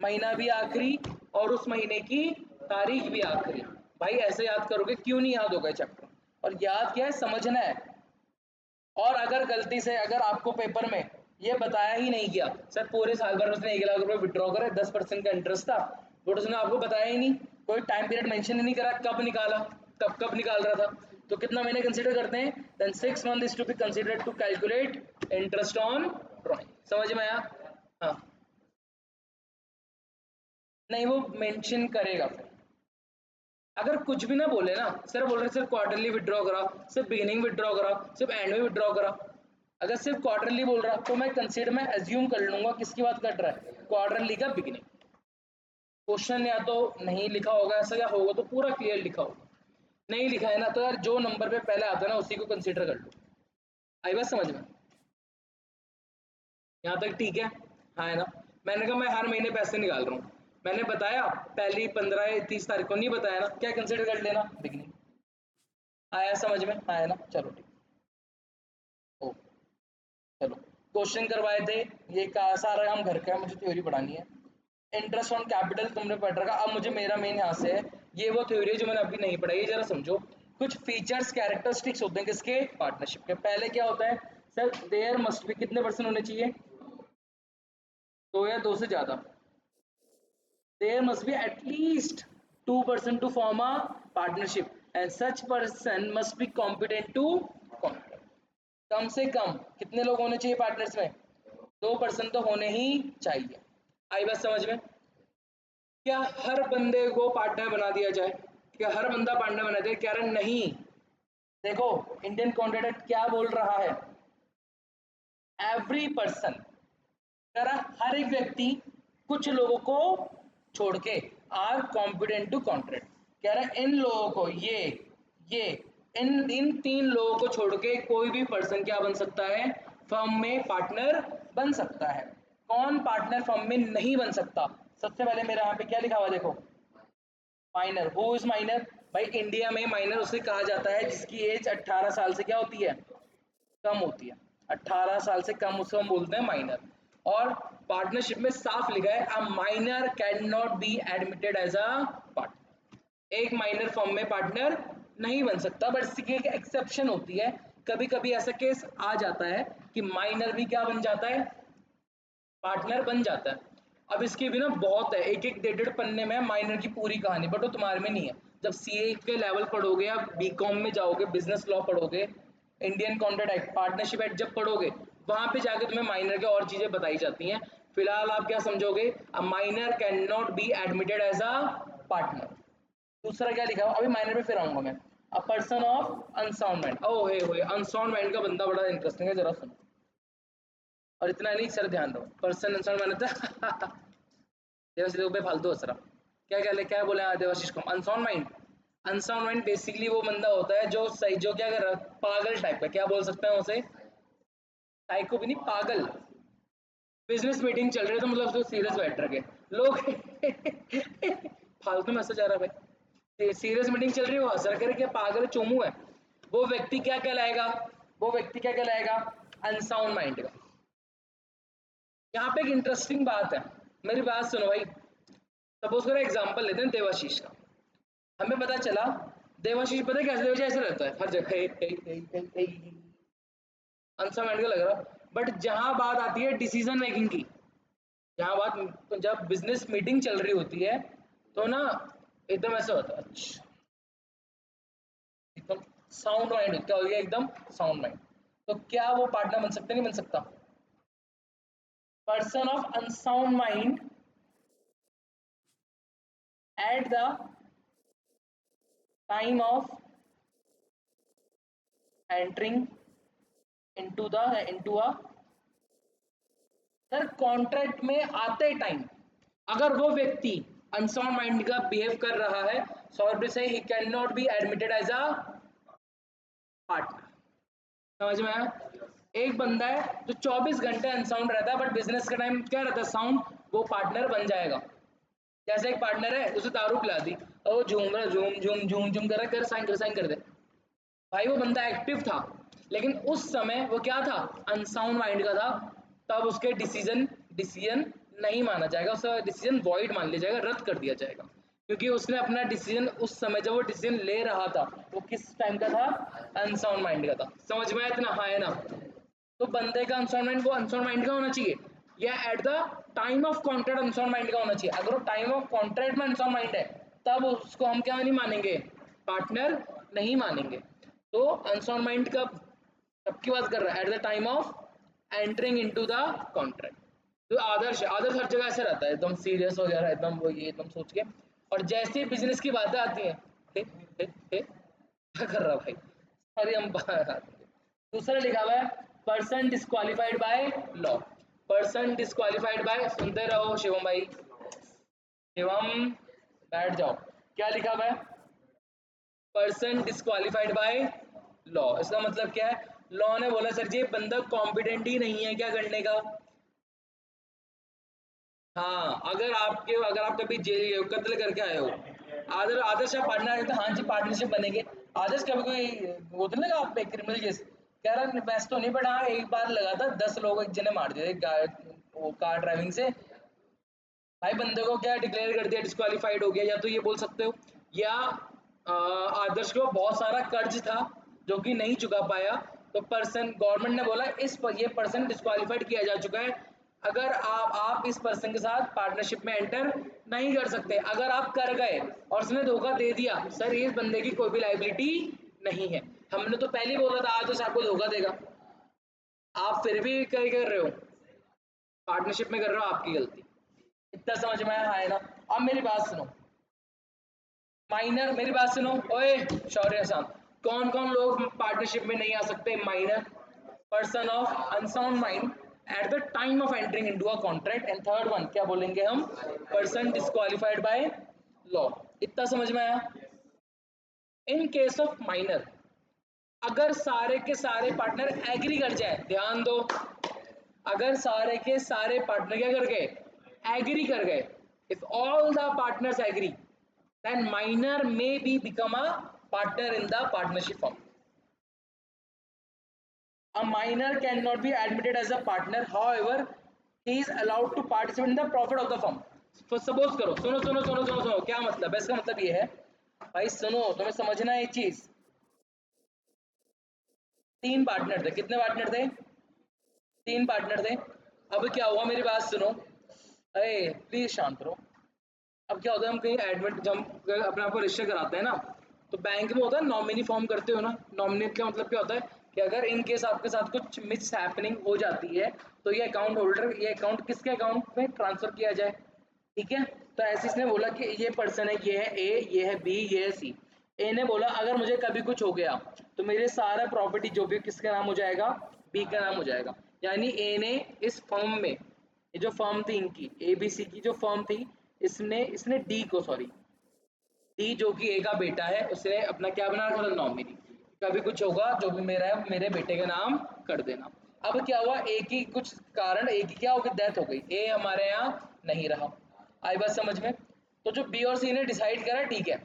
महीना भी आखिरी और उस महीने की तारीख भी आखिरी। भाई ऐसे याद करोगे, क्यों नहीं याद होगा चैप्टर? और याद क्या है? समझना है। और अगर गलती से अगर आपको पेपर में ये बताया ही नहीं गया सर पूरे साल भर उसने 1 लाख रुपए विड्रॉ करे, 10% का इंटरेस्ट था, बट उसने आपको बताया ही नहीं, कोई टाइम पीरियड मेंशन ही नहीं करा कब निकाला, कब कब निकाल रहा था, तो कितना महीने कंसीडर करते हैं? Then 6 month is to be considered to calculate interest on drawing. समझ में आया? हाँ, नहीं वो मेंशन करेगा फिर। अगर कुछ भी ना बोले ना, सिर्फ बोल रहे सिर्फ क्वार्टरली विड्रॉ करा, सिर्फ बिगिनिंग विड्रॉ करा, सिर्फ एंड में विड्रॉ करा, अगर सिर्फ क्वार्टरली बोल रहा तो मैं कंसीडर में एज्यूम कर लूंगा किसकी बात कर रहा है? क्वार्टरली का बिगिनिंग। क्वेश्चन या तो नहीं लिखा होगा ऐसा, या होगा तो पूरा क्लियर लिखा होगा। नहीं लिखा है ना, तो यार जो नंबर पे पहले आता है ना उसी को कंसीडर कर लो। आई बात समझ में? यहाँ तक ठीक है? हाँ है ना। मैंने कहा मैं हर महीने पैसे निकाल रहा हूँ, मैंने बताया पहली 15 या 30 तारीख को नहीं बताया ना, क्या कंसीडर कर लेना बिगनिंग। आया समझ में? आया ना, चलो ठीक। ओ चलो, क्वेश्चन करवाए थे ये का सारा हम घर का है, मुझे थ्योरी पढ़ानी है। इंटरेस्ट ऑन कैपिटल तुमने पढ़ रखा, अब मुझे मेरा मेन यहाँ से है, ये वो थ्योरी है जो मैंने अभी नहीं पढ़ाई है, जरा समझो। कुछ फीचर्स कैरेक्टरिस्टिक्स होते हैं किसके? पार्टनरशिप के। पहले क्या होता है सर? देयर मस्ट बी कितने परसेंट होने चाहिए? दो या दो से ज्यादा। there must be at least 2% to form a partnership and such person must be competent to contract। कम से कम कितने लोग होने चाहिए पार्टनर्स में? 2% तो होने ही चाहिए। आई बात समझ में? क्या हर बंदे को पार्टनर बना दिया जाए? क्या हर बंदा पार्टनर बना दिया? कह रहे नहीं। देखो इंडियन कॉन्ट्रैक्ट एक्ट क्या बोल रहा है? एवरी पर्सन, कह रहा हर एक व्यक्ति कुछ लोगों को छोड़ के आर कॉम्पिटेंट टू कॉन्ट्रैक्ट। कह रहा है इन लोगों को, ये इन इन 3 लोगों को छोड़ के कोई भी पर्सन क्या बन सकता है? फर्म में पार्टनर बन सकता है। कौन पार्टनर फर्म में नहीं बन सकता? सबसे पहले मेरे यहाँ पे क्या लिखा हुआ देखो, माइनर। Who is minor? भाई इंडिया में माइनर उसे कहा जाता है जिसकी एज 18 साल से क्या होती है? कम होती है। 18 साल से कम उसको हम बोलते हैं माइनर। और पार्टनरशिप में साफ लिखा है a minor can not be admitted as a partner. एक माइनर फॉर्म में पार्टनर नहीं बन सकता, बट इसकी एक एक्सेप्शन होती है। कभी कभी ऐसा केस आ जाता है कि माइनर भी क्या बन जाता है? पार्टनर बन जाता है। अब इसके भी ना बहुत है, एक एक 1.5 पन्ने में माइनर की पूरी कहानी, बट वो तुम्हारे में नहीं है। जब सीए के लेवल पढ़ोगे या बीकॉम में जाओगे, बिजनेस लॉ पढ़ोगे, Indian contract act, partnership act जब पढ़ोगे, वहां पे जाके तुम्हें माइनर के और चीजें बताई जाती हैं। फिलहाल आप क्या समझोगे? A minor can not be admitted as a partner. दूसरा क्या लिखा हुआ, अभी माइनर पे फिर आऊंगा मैं। A person of unsound mind. ओ हे अनसाउंड माइंड का बंदा बड़ा इंटरेस्टिंग है, जरा सुनो। और इतना नहीं सर, ध्यान दो, पर्सन अनसाउंड माइंड होता है देवाशीष पे फालतू हंस रहा। क्या क्या क्या बोले देवाशीष को? Unsound mind. Unsound mind basically वो बंदा होता है जो सही, जो क्या कर रहा है, पागल टाइप का, क्या बोल सकते हैं उसे? टाइको भी नहीं, पागल। बिजनेस मीटिंग चल रही है तो मतलब उसको सीरियस बैठ रखे लोग फालतू में हंसा जा रहा है भाई। सीरियस मीटिंग चल रही है, वो हंस रखे, क्या पागल चोमू है। वो व्यक्ति क्या कहलाएगा? वो व्यक्ति क्या कहलाएगा? अनसाउंड माइंड का। यहाँ पे एक इंटरेस्टिंग बात है, मेरी बात सुनो भाई। सपोज करो एग्जांपल लेते हैं देवाशीष का। हमें पता चला देवाशीष, पता है कैसे? देवाशीष ऐसे रहता है हर जगह, अनसमझ का लग रहा। बट जहां बात आती है डिसीजन मेकिंग की, जहां बात, जब बिजनेस मीटिंग चल रही होती है तो ना एकदम ऐसा होता है, अच्छा, एकदम साउंड माइंड। क्या हो गया? एकदम साउंड माइंड। तो क्या वो पार्टनर बन सकते? नहीं बन सकता। Person of unsound mind at the time of entering into a sir contract में आते टाइम, अगर वो व्यक्ति अनसाउंड माइंड का बिहेव कर रहा है, सॉरी से ही can not be admitted as a partner. समझ में आया? एक बंदा है जो 24 घंटे अनसाउंड रहता है, बट बिजनेस का टाइम क्या रहता है? साउंड। वो पार्टनर बन जाएगा। जैसे एक पार्टनर है, उसे दारू पिला दी और वो झूम रहा, झूम झूम झूम झूम कर रहा, कर साइन कर दे। भाई वो बंदा एक्टिव था, लेकिन उस समय वो क्या था? अनसाउंड माइंड का था। तब उसके डिसीजन डिसीजन नहीं माना जाएगा, उसका डिसीजन वॉइड मान लिया जाएगा, रद्द कर दिया जाएगा। क्योंकि उसने अपना डिसीजन उस समय जब वो डिसीजन ले रहा था, वो किस टाइम का था? अनसाउंड माइंड का था। समझ में आया इतना? हाँ है ना? तो बंदे का अनसाउंड माइंड वो अनसाउंड माइंड का होना चाहिए, या at the time of contract unsound mind का होना चाहिए? अगर वो टाइम ऑफ कॉन्ट्रैक्ट में अनसाउंड माइंड है, तब उसको हम क्या नहीं मानेंगे? पार्टनर नहीं मानेंगे। तो अनसाउंड माइंड का कब की बात कर रहा है? At the time of entering into the contract. तो आदर्श, आदर्श हर जगह ऐसे रहता है, एकदम सीरियस वगैरह, एकदम वो ये एकदम सोच के। और जैसे ही बिजनेस की बातें आती हैं, क्या कर रहा भाई? अरे हम दूसरा लिखा हुआ है person disqualified by law. Person disqualified by, सुनते रहो शिवम भाई, शिवम बैठ जाओ। क्या लिखा हुआ है? Person disqualified by law. इसका मतलब क्या है, लॉ ने बोला सर जी बंदा कॉम्पिटेंट ही नहीं है क्या करने का। हाँ, अगर आप कभी जेल गए हो, कत्ल करके आए हो, आदर्श आप पार्टनर, हाँ जी पार्टनरशिप बनेंगे। आदर्श कभी कोई वो तो लगा आप पे क्रिमिनल केस, कह रहा वैसे तो नहीं, बट हाँ एक बार लगा था 10 लोग एक जने मार दिए वो कार ड्राइविंग से। भाई बंदे को क्या डिक्लेयर कर दिया, डिस्क्वालीफाइड हो गया। या तो ये बोल सकते हो, या आदर्श को बहुत सारा कर्ज था जो कि नहीं चुका पाया, तो पर्सन, गवर्नमेंट ने बोला ये पर्सन डिस्क्वालीफाइड किया जा चुका है, अगर आप इस पर्सन के साथ पार्टनरशिप में एंटर नहीं कर सकते। अगर आप कर गए और उसने धोखा दे दिया, सर इस बंदे की कोई भी लाइबिलिटी नहीं है। हमने तो पहले ही बोला था आदर्श आपको धोखा देगा, आप फिर भी क्या कर रहे हो, पार्टनरशिप में कर रहे हो, आपकी गलती। इतना समझ में आया है ना। अब मेरी बात सुनो, माइनर, मेरी बात सुनो, ओए शौर्य साहब, कौन कौन लोग पार्टनरशिप में नहीं आ सकते, minor, person of unsound mind at the time of entering into a contract, and third one क्या बोलेंगे हम, पर्सन डिस्क्वालिफाइड बाय लॉ। इतना समझ में आया। इन केस ऑफ माइनर, अगर सारे के सारे पार्टनर एग्री कर जाए, ध्यान दो, अगर सारे के सारे पार्टनर क्या कर गए, एग्री कर गए, if all the partners agree, then minor may be become a partner in the partnership firm. A minor cannot be admitted as a partner, however he is allowed to participate in the profit of the firm. तो सपोज करो, सुनो सुनो सुनो सुनो सुनो, क्या मतलब है इसका, मतलब ये है भाई सुनो, तुम्हें समझना है एक चीज, 3 पार्टनर थे, कितने पार्टनर थे, 3 पार्टनर थे। अब क्या हुआ, मेरी बात सुनो, अरे प्लीज शांत रहो। अब क्या होता है, हम कहीं एडमिट, जब हम अपने आप को रजिस्टर कराते हैं ना, तो बैंक में होता है नॉमिनी फॉर्म करते हो ना। नॉमिनी का मतलब क्या होता है कि अगर इन केस आपके साथ कुछ मिस हैपनिंग हो जाती है, तो ये अकाउंट होल्डर, ये अकाउंट किसके अकाउंट में ट्रांसफर किया जाए, ठीक है। तो ऐसे इसने बोला कि ये पर्सन है, ये है ए, ये है बी, ये है सी। ए ने बोला अगर मुझे कभी कुछ हो गया तो मेरे सारा प्रॉपर्टी जो भी किसका नाम हो जाएगा, बी का नाम हो जाएगा। यानी ए ने इस फर्म में, ये जो फर्म थी इनकी ए बी सी की जो फर्म थी, इसने इसने डी को, सॉरी डी जो कि ए का बेटा है, उसने अपना क्या बना रखा था, नॉमिनी। कभी कुछ होगा जो भी मेरा है मेरे बेटे का नाम कर देना। अब क्या हुआ, ए की कुछ कारण, ए की क्या हो गई, डेथ हो गई, ए हमारे यहाँ नहीं रहा। आई बात समझ में। तो जो बी और सी ने डिसाइड करा, ठीक है,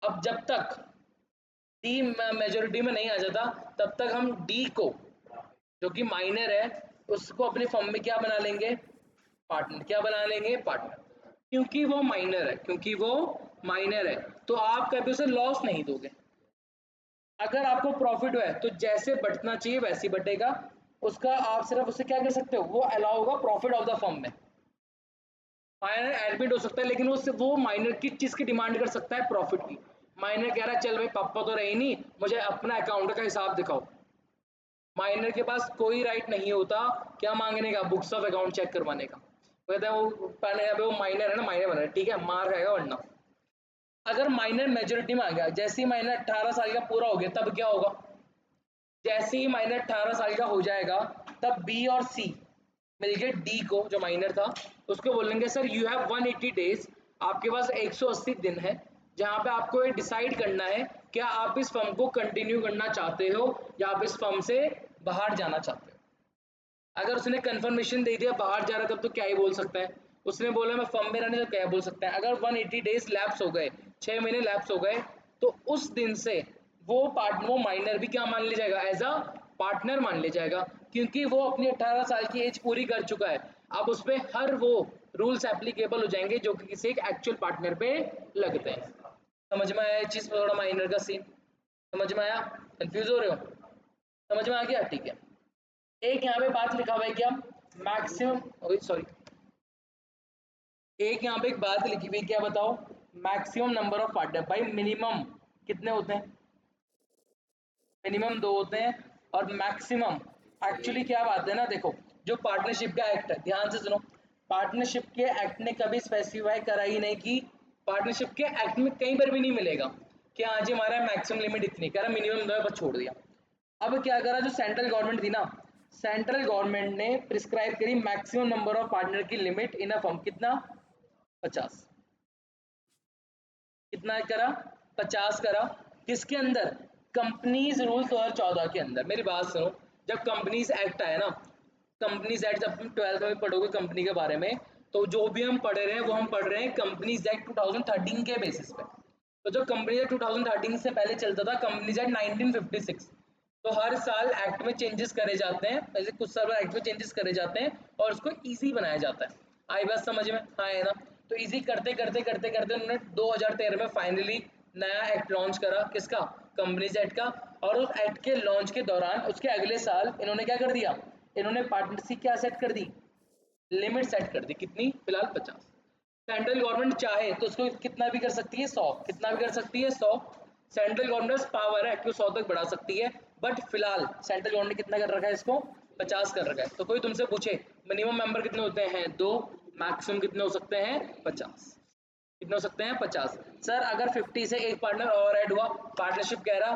अब जब तक डी मेजोरिटी में नहीं आ जाता, तब तक हम डी को, जो कि माइनर है, उसको अपने फर्म में क्या बना लेंगे, पार्टनर। क्या बना लेंगे, पार्टनर। क्योंकि वो माइनर है, क्योंकि वो माइनर है, तो आप कभी उसे लॉस नहीं दोगे। अगर आपको प्रॉफिट हुआ है तो जैसे बटना चाहिए वैसे ही बटेगा, उसका आप सिर्फ उसे क्या कर सकते हो, वो अलाउ होगा प्रॉफिट ऑफ द फर्म में। माइनर एडमिट हो सकता है, लेकिन वो माइनर की चीज की डिमांड कर सकता है, प्रॉफिट की। माइनर कह रहा है चल भाई पापा तो रहे नहीं, मुझे अपना अकाउंट का हिसाब दिखाओ। माइनर के पास कोई राइट नहीं होता क्या मांगने का, बुक्स ऑफ अकाउंट चेक करवाने का। कहता है वो पहले वो माइनर है ना, माइनर बना है, ठीक है, मार खाएगा वरना। अगर माइनर मेजोरिटी में आ गया, जैसे ही माइनर 18 साल का पूरा हो गया, तब क्या होगा, जैसे ही माइनर 18 साल का हो जाएगा, तब बी और सी मिलके डी को, जो माइनर था, उसको बोलेंगे सर यू हैव 180 डेज, आपके पास 180 दिन है, जहां पे आपको ये डिसाइड करना है क्या आप इस फर्म को कंटिन्यू करना चाहते हो या आप इस फर्म से बाहर जाना चाहते हो। अगर उसने कंफर्मेशन दे दिया बाहर जा रहा है, तब तो क्या ही बोल सकता है। उसने बोला मैं फर्म में रहने, तो क्या बोल सकता है। अगर 180 डेज लैप्स हो गए, 6 महीने लैप्स हो गए, तो उस दिन से वो माइनर भी क्या मान लिया जाएगा, एज अ पार्टनर मान लिया जाएगा, क्योंकि वो अपनी 18 साल की एज पूरी कर चुका है। अब उस पर हर वो रूल्स एप्लीकेबल हो जाएंगे जो कि किसी एक एक्चुअल पार्टनर पे लगते हैं। समझ में आया इस चीज, थोड़ा माइनर का सीन समझ में आया, कंफ्यूज हो रहे हो, समझ में आ गया, ठीक है। एक यहाँ पे बात लिखा हुआ है क्या, मैक्सिमम, सॉरी, एक यहाँ पे एक बात लिखी हुई, क्या बताओ, मैक्सिमम नंबर ऑफ पार्टनर। भाई मिनिमम कितने होते हैं, मिनिमम 2 होते हैं, और मैक्सिमम, एक्चुअली क्या बात है ना, देखो जो पार्टनरशिप का एक्ट है, ध्यान से सुनो, पार्टनरशिप के एक्ट ने कभी स्पेसिफाई करा ही नहीं कि, पार्टनरशिप के एक्ट में कहीं पर भी नहीं मिलेगा कि हाँ जी हमारा मैक्सिमम लिमिट इतनी, कह रहा मिनिमम 2 बस छोड़ दिया। अब क्या करा, जो सेंट्रल गवर्नमेंट थी ना, सेंट्रल गवर्नमेंट ने प्रिस्क्राइब करी मैक्सिमम नंबर ऑफ पार्टनर की लिमिट इन अ फर्म, कितना, 50। कितना करा, 50 करा, किसके अंदर? कंपनीज रूल 2014 के अंदर। मेरी बात सुनो, जब कंपनीज एक्ट आया ना, कंपनीज एक्ट जब तुम 12th में पढ़ोगे कंपनी के बारे में, तो जो भी हम पढ़ रहे हैं वो हम पढ़ रहे हैं कंपनीज एक्ट 2013 के बेसिस पे। तो जो कंपनीज एक्ट 2013 से पहले चलता था कंपनीज एक्ट 1956। तो हर साल एक्ट में चेंजेस करे जाते हैं, ऐसे कुछ साल एक्ट में चेंजेस करे जाते हैं और उसको इजी बनाया जाता है। आई बात समझ में? हाँ है ना? तो इजी करते करते करते करते उन्होंने 2013 में फाइनली नया एक्ट लॉन्च करा, किसका? कंपनीज एक्ट का। और उस एक्ट के लॉन्च के दौरान उसके अगले साल इन्होंने क्या कर दिया? इन्होंने पार्टनरशिप क्या सेट कर दी? लिमिट सेट कर दी। कितनी? फिलहाल 50। सेंट्रल गवर्नमेंट चाहे तो उसको कितना भी कर सकती है? 100। कितना भी कर सकती है? 100। सेंट्रल गवर्नमेंट पावर है कि 100 तक बढ़ा सकती है, बट फिलहाल सेंट्रल गवर्नमेंट कितना कर रखा है इसको? 50 कर रखा है। तो कोई तुमसे पूछे मिनिमम मेंबर कितने होते हैं? 2। मैक्सिमम कितने हो सकते हैं? 50। कितने हो सकते हैं? 50। सर अगर 50 से एक पार्टनर और ऐड हुआ, पार्टनरशिप कह रहा,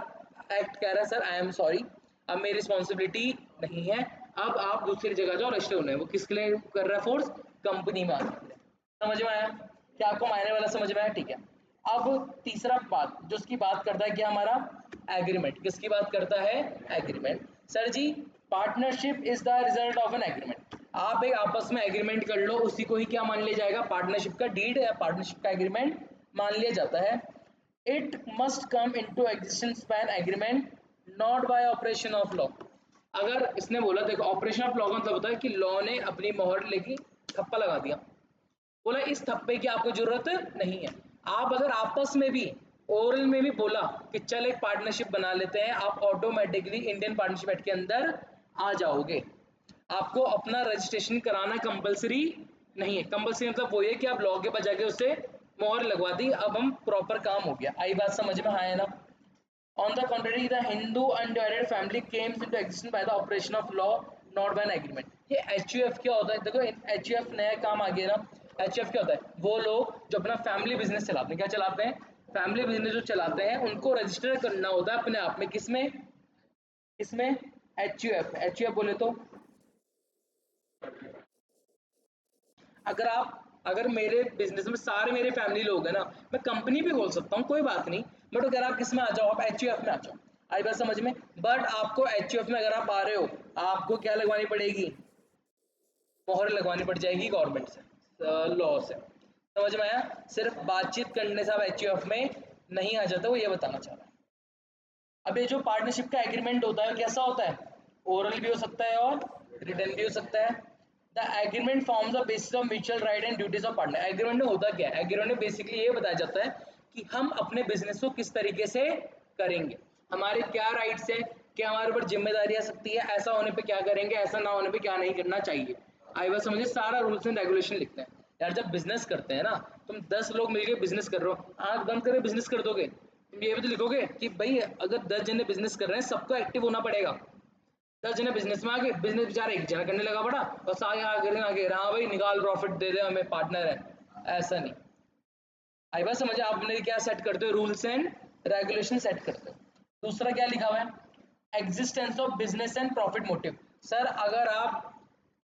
एक्ट कह रहा है सर आई एम सॉरी, अब मेरी रिस्पॉन्सिबिलिटी नहीं है, अब आप दूसरी जगह जाओ रजिस्टर होने। वो किसके लिए कर रहा है फोर्स? कंपनी में आने के लिए। समझ में आया? क्या आपको मायने वाला समझ में आया? ठीक है। अब तीसरा बात जो उसकी बात करता है क्या? हमारा एग्रीमेंट। किसकी बात करता है? Agreement. Sir ji partnership is the result of an agreement. आप एक आपस में एग्रीमेंट कर लो, उसी को ही क्या मान लिया जाएगा? पार्टनरशिप का डीड या पार्टनरशिप का एग्रीमेंट मान लिया जाता है। It must come into existence by an agreement, not by operation of law. अगर इसने बोला, देखो ऑपरेशन ऑफ लॉ का मतलब होता है कि लॉ ने अपनी मोहर लेके ठप्पा लगा दिया, बोला इस थप्पे की आपको जरूरत नहीं है। आप अगर आपस में भी ओरल में भी बोला कि चल एक पार्टनरशिप बना लेते हैं, आप ऑटोमेटिकली इंडियन पार्टनरशिप एक्ट के अंदर आ जाओगे। आपको अपना रजिस्ट्रेशन कराना कंपलसरी नहीं है। कंपलसरी मतलब वो है कि आप लॉ के बजा के उससे मोहर लगवा दी, अब हम प्रॉपर काम हो गया। आई बात समझ में? हाँ है ना? On the contrary, the Hindu undivided family came into existence by the operation of law, not by an agreement. ये HUF क्या होता है? देखो HUF नया काम आ गया ना। HUF क्या होता है? वो लोग जो अपना फैमिली बिजनेस चलाते हैं, क्या चलाते हैं? फैमिली बिजनेस जो चलाते हैं उनको रजिस्टर करना होता है अपने आप में। किसमें? इसमें HUF। HUF बोले तो अगर मेरे बिजनेस में सारे मेरे फैमिली लोग हैं ना, मैं कंपनी भी खोल सकता हूँ, कोई बात नहीं। बट अगर आप किस में आ जाओ? आप HUF में आ जाओ। आई बात समझ में? बट आपको HUF में अगर आप आ रहे हो, आपको क्या लगवानी पड़ेगी? मोहर लगवानी पड़ जाएगी गवर्नमेंट से, लॉ से। समझ में आया? सिर्फ बातचीत करने से आप HUF में नहीं आ जाते, वो ये बताना चाह रहा है। अब ये जो पार्टनरशिप का एग्रीमेंट होता है कैसा होता है? ओरल भी हो सकता है और रिटन भी हो सकता है। The agreement forms the basis of mutual right and duties of partner. Agreement में होता क्या है? एग्रीमेंट में बेसिकली ये बताया जाता है कि हम अपने बिजनेस को किस तरीके से करेंगे, हमारे क्या राइट्स है, क्या हमारे ऊपर जिम्मेदारी आ सकती है, ऐसा होने पे क्या करेंगे, ऐसा ना होने पे क्या नहीं करना चाहिए। आई बात समझे? सारा रूल्स एंड रेगुलेशन लिखते हैं। यार जब बिजनेस करते हैं ना, तुम 10 लोग मिलकर बिजनेस कर रहे हो, आंख बंद करके बिजनेस कर दोगे? तुम ये भी तो लिखोगे कि भाई अगर 10 जने बिजनेस कर रहे हैं सबको एक्टिव होना पड़ेगा। 10 जने बिजनेस में आगे, बिजनेस बेचारा एक जना करने लगा पड़ा, बस आगे आगे आगे हाँ भाई निकाल प्रॉफिट दे दे हमें, पार्टनर है, ऐसा नहीं। आई बात समझे? आपने क्या सेट करते हो? रूल्स एंड रेगुलेशन सेट करते हो। दूसरा क्या लिखा हुआ है? Existence of business and profit motive. Sir अगर आप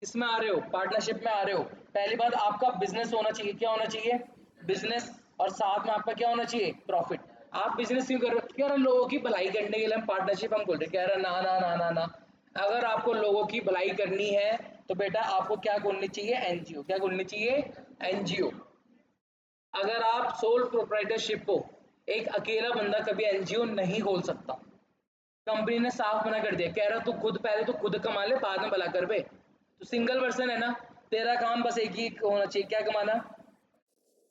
इसमें आ रहे हो, पार्टनरशिप में आ रहे हो, पहली बात आपका बिजनेस होना चाहिए। क्या होना चाहिए? बिजनेस। और साथ में आपका क्या होना चाहिए? प्रॉफिट। आप बिजनेस क्यों कर रहे हो? यार लोगों की भलाई करने के लिए हम पार्टनरशिप हम बोल रहे, कह रहे ना ना ना ना ना। अगर आपको लोगों की भलाई करनी है तो बेटा आपको क्या खोलनी चाहिए? एनजीओ। क्या खोलनी चाहिए? एनजीओ। अगर आप सोल प्रोप्राइटरशिप हो, एक अकेला बंदा कभी एनजीओ नहीं खोल सकता। कंपनी ने साफ मना कर दिया, कह रहा तू खुद पहले तो खुद कमा ले, बाद में भला कर बे। तो सिंगल पर्सन है ना, तेरा काम बस एक ही होना चाहिए, क्या कमाना?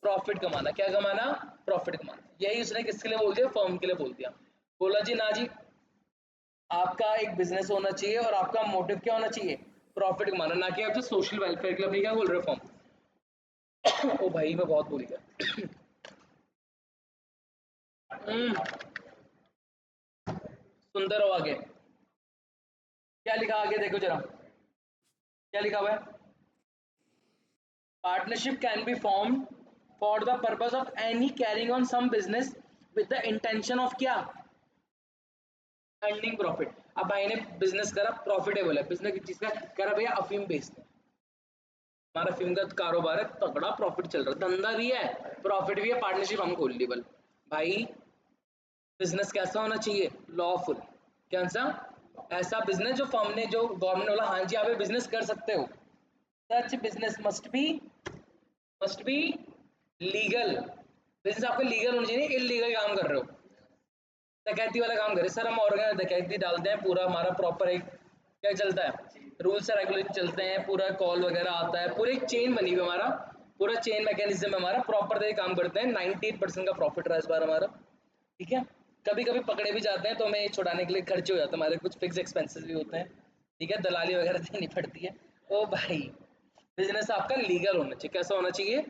प्रॉफिट कमाना। क्या कमाना? प्रॉफिट कमाना। यही उसने किसके लिए बोल दिया? फर्म के लिए बोल दिया। बोला जी ना जी, आपका एक बिजनेस होना चाहिए और आपका मोटिव क्या होना चाहिए? प्रॉफिट कमाना, ना कि आप सोशल वेलफेयर के लिए अपनी क्या बोल रहे हो? फर्म। ओ भाई मैं बहुत भूल गया। सुंदर हो आगे क्या लिखा? आगे देखो जरा क्या लिखा हुआ है? Partnership can be form for the purpose of any carrying on some business with the intention of क्या? Earning profit. अब भाई ने बिजनेस करा, प्रॉफिटेबल है बिजनेस, किस चीज का कह रहा? भैया अफीम बेचते हैं, हमारा अफीम का कारोबार है, तगड़ा प्रॉफिट चल रहा है, धंधा भी है प्रॉफिट भी है, पार्टनरशिप हम खोल ली। बल भाई बिजनेस कैसा होना चाहिए? लॉफुल। क्या सा? ऐसा बिजनेस जो फर्म ने, जो गवर्नमेंट वाला, हाँ जी आप ये बिजनेस कर सकते हो, such business must be legal. Business आपका लीगल होना चाहिए, इलीगल काम कर रहे हो, डकैती वाला काम करे। सर हम ऑर्गेनाइज डकैती डालते हैं, पूरा हमारा प्रॉपर एक क्या चलता है, रूल्स एंड रेगुलेशन चलते हैं, पूरा कॉल वगैरह आता है, पूरी एक चेन बनी हुई हमारा, पूरा चेन मैकेनिज्म हमारा प्रॉपर तरीके काम करते हैं। 98% का प्रॉफिट रहा इस बार हमारा, ठीक है। कभी कभी पकड़े भी जाते हैं तो हमें छुड़ाने के लिए खर्चे हो जाते हैं, हमारे कुछ फिक्स एक्सपेंसेस भी होते हैं, ठीक है, दलाली वगैरह देनी पड़ती है। ओ भाई, बिजनेस आपका लीगल होना चाहिए। कैसा होना चाहिए?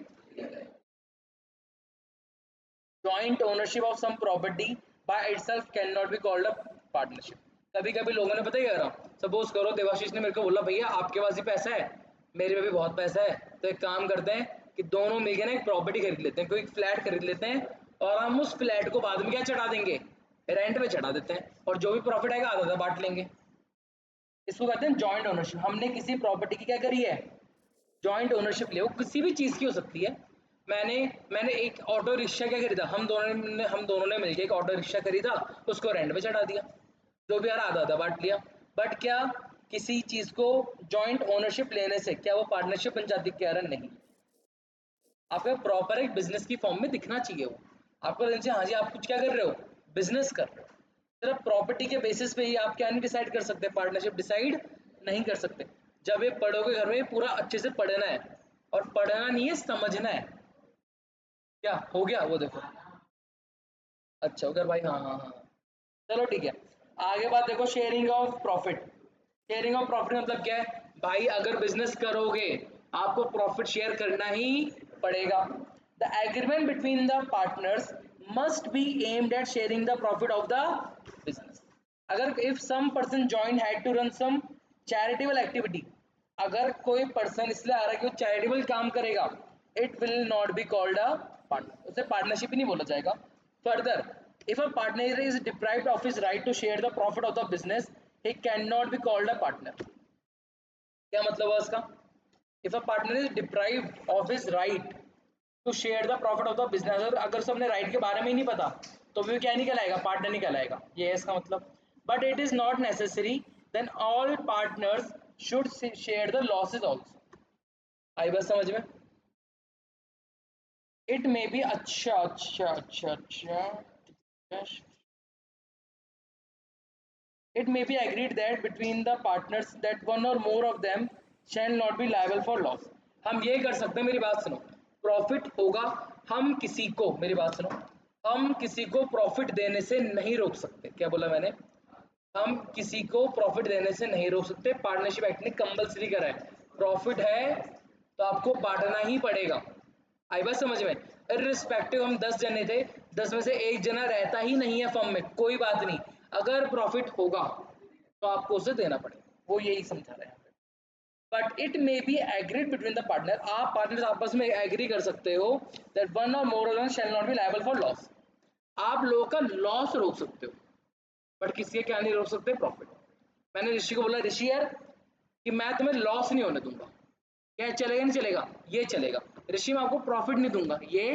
Joint ownership of sum property by itself can not be called a partnership. कभी कभी लोगों ने पता क्या करा, सपोज करो देवाशीष ने मेरे को बोला भैया आपके पास ही पैसा है, मेरे पे भी बहुत पैसा है, तो एक काम करते हैं कि दोनों मिलकर ना एक प्रॉपर्टी खरीद लेते हैं, कोई फ्लैट खरीद लेते हैं, और हम उस फ्लैट को बाद में क्या चढ़ा देंगे, रेंट पे चढ़ा देते हैं, और जो भी प्रॉफिट आएगा आधा आधा बांट लेंगे। इसको कहते हैं जॉइंट ओनरशिप। हमने किसी प्रॉपर्टी की क्या करी है, जॉइंट ओनरशिप ले, वो किसी भी चीज की हो सकती है। मैंने मैंने एक ऑटो रिक्शा क्या खरीदा, हम दोनों ने मिलकर एक ऑटो रिक्शा खरीदा, उसको रेंट पे चढ़ा दिया, जो भी यार आधा आधा बांट लिया। बट क्या किसी चीज को जॉइंट ओनरशिप लेने से क्या वो पार्टनरशिप बन जाती? क्या रहा नहीं, आपका प्रॉपर एक बिजनेस की फॉर्म में दिखना चाहिए वो, आपको लगना चाहिए हाँ जी आप कुछ क्या कर रहे हो, बिजनेस कर रहे हो। सिर्फ प्रॉपर्टी के बेसिस पे ही आप क्या नहीं डिसाइड कर सकते, पार्टनरशिप डिसाइड नहीं कर सकते। जब ये पढ़ोगे घर में पूरा अच्छे से पढ़ना है, और पढ़ना नहीं है समझना है। क्या हो गया वो देखो, अच्छा उधर भाई, हाँ हाँ हाँ, चलो ठीक है। आगे बात देखो, sharing of profit. Sharing of profit मतलब क्या है भाई, अगर बिजनेस करोगे आपको प्रॉफिट शेयर करना ही पड़ेगा। The agreement between the partners must be aimed at sharing the profit of the business. अगर if some person join had to run some charitable activity, अगर कोई पर्सन इसलिए आ रहा है कि वो चैरिटेबल काम करेगा, it will not be called a partner, उसे पार्टनरशिप ही नहीं बोला जाएगा। Further, if a partner is deprived of his right to share the profit of the business, he cannot be called a partner। क्या मतलब हुआ इसका? if a partner is deprived of his right to share the profit of the business, अगर उसे अपने राइट के बारे में ही नहीं पता, तो भी क्या नहीं कहलाएगा, पार्टनर नहीं कहलाएगा, ये है इसका मतलब। But it is not necessary, then all partners should share the losses also. आई बात समझ में? इट मे बी, अच्छा अच्छा अच्छा अच्छा, it may be agreed that between the partners that one or more of them shall not be liable for loss। हम ये कर सकते हैं, मेरी बात सुनो, प्रॉफिट होगा, हम किसी को, मेरी बात सुनो, हम किसी को प्रॉफिट देने से नहीं रोक सकते। क्या बोला मैंने? हम किसी को प्रॉफिट देने से नहीं रोक सकते, पार्टनरशिप एक्ट ने कंपल्सरी करा है, प्रॉफिट है तो आपको बांटना ही पड़ेगा। आई बात समझ में? इररिस्पेक्टिव हम 10 जने थे, 10 में से एक जना रहता ही नहीं है फर्म में, कोई बात नहीं, अगर प्रॉफिट होगा तो आपको उसे देना पड़ेगा, वो यही समझा रहे हैं। But it may be agreed between the partner, आप पार्टनर्स आपस में एग्री कर सकते हो दैट वन और more of them shall not be liable for loss. आप लोगों का लॉस रोक सकते हो, बट किसी के क्या नहीं रोक सकते, प्रॉफिट। मैंने ऋषि को बोला, ऋषि यार कि मैं तुम्हें लॉस नहीं होने दूंगा, क्या चलेगा नहीं चलेगा? ये चलेगा। ऋषि मैं आपको प्रॉफिट नहीं दूंगा, ये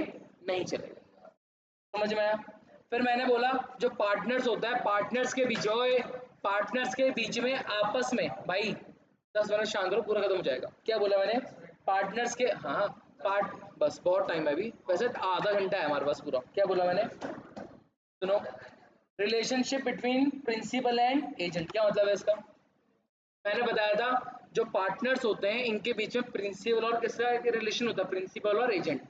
नहीं चलेगा। समझ में आया? फिर मैंने बोला जो पार्टनर्स होता है, पार्टनर्स के बीच, ओए पार्टनर्स के बीच में आपस में भाई 10 मिनट शांत रहो, पूरा खत्म हो जाएगा। क्या बोला मैंने? पार्टनर्स के, हाँ पार्ट, बस बहुत टाइम है अभी, वैसे आधा घंटा है हमारे पास पूरा। क्या बोला मैंने? सुनो, relationship between principal and agent, क्या मतलब है इसका? मैंने बताया था जो पार्टनर्स होते हैं इनके बीच में प्रिंसिपल और किसका रिलेशन होता है, प्रिंसिपल और एजेंट।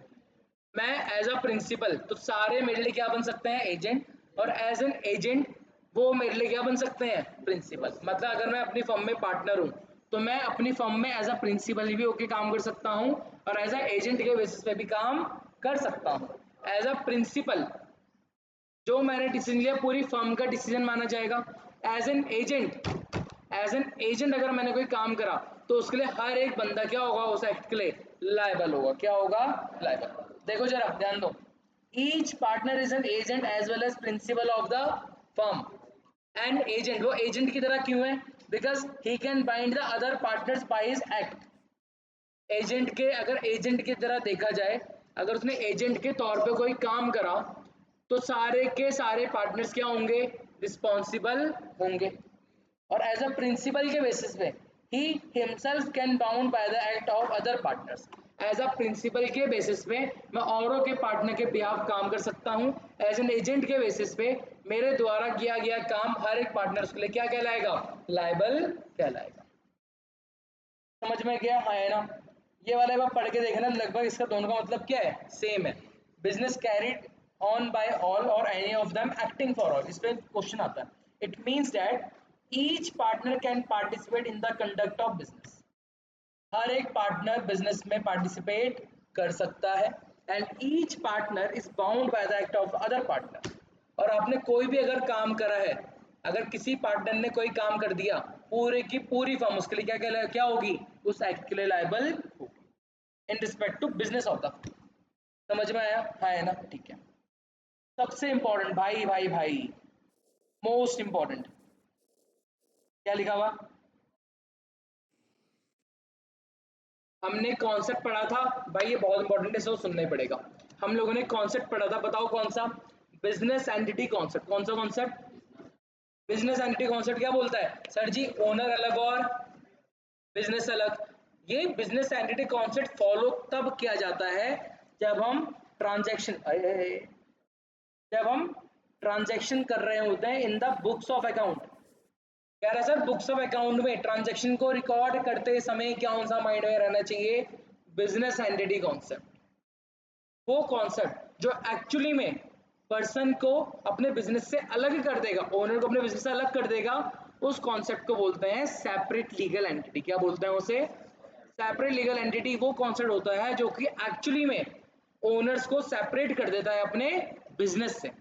मैं एज अ प्रिंसिपल तो सारे मेरे लिए क्या बन सकते हैं, एजेंट, और एज एन एजेंट वो मेरे लिए क्या बन सकते हैं, प्रिंसिपल। मतलब अगर मैं अपनी फर्म में पार्टनर हूँ तो मैं अपनी फर्म में एज अ प्रिंसिपल भी होके काम कर सकता हूँ, और एज अ एजेंट के बेसिस पे भी काम कर सकता हूँ। एज अ प्रिंसिपल जो मैंने डिसीजन लिया पूरी फर्म का डिसीजन माना जाएगा। As an agent, as an agent अगर मैंने कोई काम करा तो उसके लिए हर एक बंदा क्या होगा, उस एक्ट के लिए लायबल होगा। क्या होगा? लायबल। देखो जरा ध्यान दो, each partner is an agent as well as principal of the firm. And agent, वो एजेंट की तरह क्यों है? Because he can bind the other partners by his act. Agent के, अगर एजेंट की तरह देखा जाए, अगर उसने एजेंट के तौर पे कोई काम करा तो सारे के सारे पार्टनर्स क्या होंगे, रिस्पॉन्सिबल होंगे। और एज अ प्रिंसिपल के बेसिस पे ही himself can bound by the act of other partners, as a principal के बेसिस पे मैं औरों के पार्टनर के बिहाफ काम कर सकता हूँ। एज एन एजेंट के बेसिस पे मेरे द्वारा किया गया काम हर एक पार्टनर्स के लिए क्या कहलाएगा, लायबल कहलाएगा। समझ में गया, हाँ है ना। ये वाला एक बार पढ़ के देखना, लगभग इसका दोनों का मतलब क्या है, सेम है। Business carried on by all और any of them acting for all, इस पे क्वेश्चन आता है। It means that each partner can participate in the conduct of business, हर एक पार्टनर बिजनेस में पार्टिसिपेट कर सकता है। And each partner is bound by the act of other partner, और आपने कोई भी अगर काम करा है, अगर किसी पार्टनर ने कोई काम कर दिया, पूरे की पूरी फर्म उसके लिए क्या होगी, उस एक्ट के लिए लायबल होगी in respect to business of the. समझ में आया, हाँ है ना, ठीक है। सबसे इंपॉर्टेंट भाई भाई भाई, मोस्ट इंपॉर्टेंट, क्या लिखा हुआ, हमने कॉन्सेप्ट पढ़ा था भाई, ये बहुत इंपॉर्टेंट है, इसको सुनना ही पड़ेगा। हम लोगों ने कॉन्सेप्ट पढ़ा था, बताओ कौन सा, बिजनेस एंटिटी कॉन्सेप्ट। कौन सा कॉन्सेप्ट, बिजनेस एंटिटी कॉन्सेप्ट क्या बोलता है सर जी, ओनर अलग और बिजनेस अलग। ये बिजनेस एंटिटी कॉन्सेप्ट फॉलो तब किया जाता है जब हम ट्रांजैक्शन जब हम ट्रांजैक्शन कर रहे होते हैं in the books of account. कह रहा है सर बुक्स ऑफ अकाउंट में ट्रांजैक्शन को रिकॉर्ड करते समय कौन सा माइंड में रहना चाहिए, बिजनेस एंटिटी कॉन्सेप्ट। वो कॉन्सेप्ट जो एक्चुअली में पर्सन को अपने बिजनेस से अलग कर देगा, ओनर को अपने बिजनेस से अलग कर देगा, उस कॉन्सेप्ट को बोलते हैं सेपरेट लीगल एंटिटी। क्या बोलते हैं उसे, सेपरेट लीगल एंटिटी। वो कॉन्सेप्ट होता है जो कि एक्चुअली में ओनर्स को सेपरेट कर देता है अपने बिजनेस से।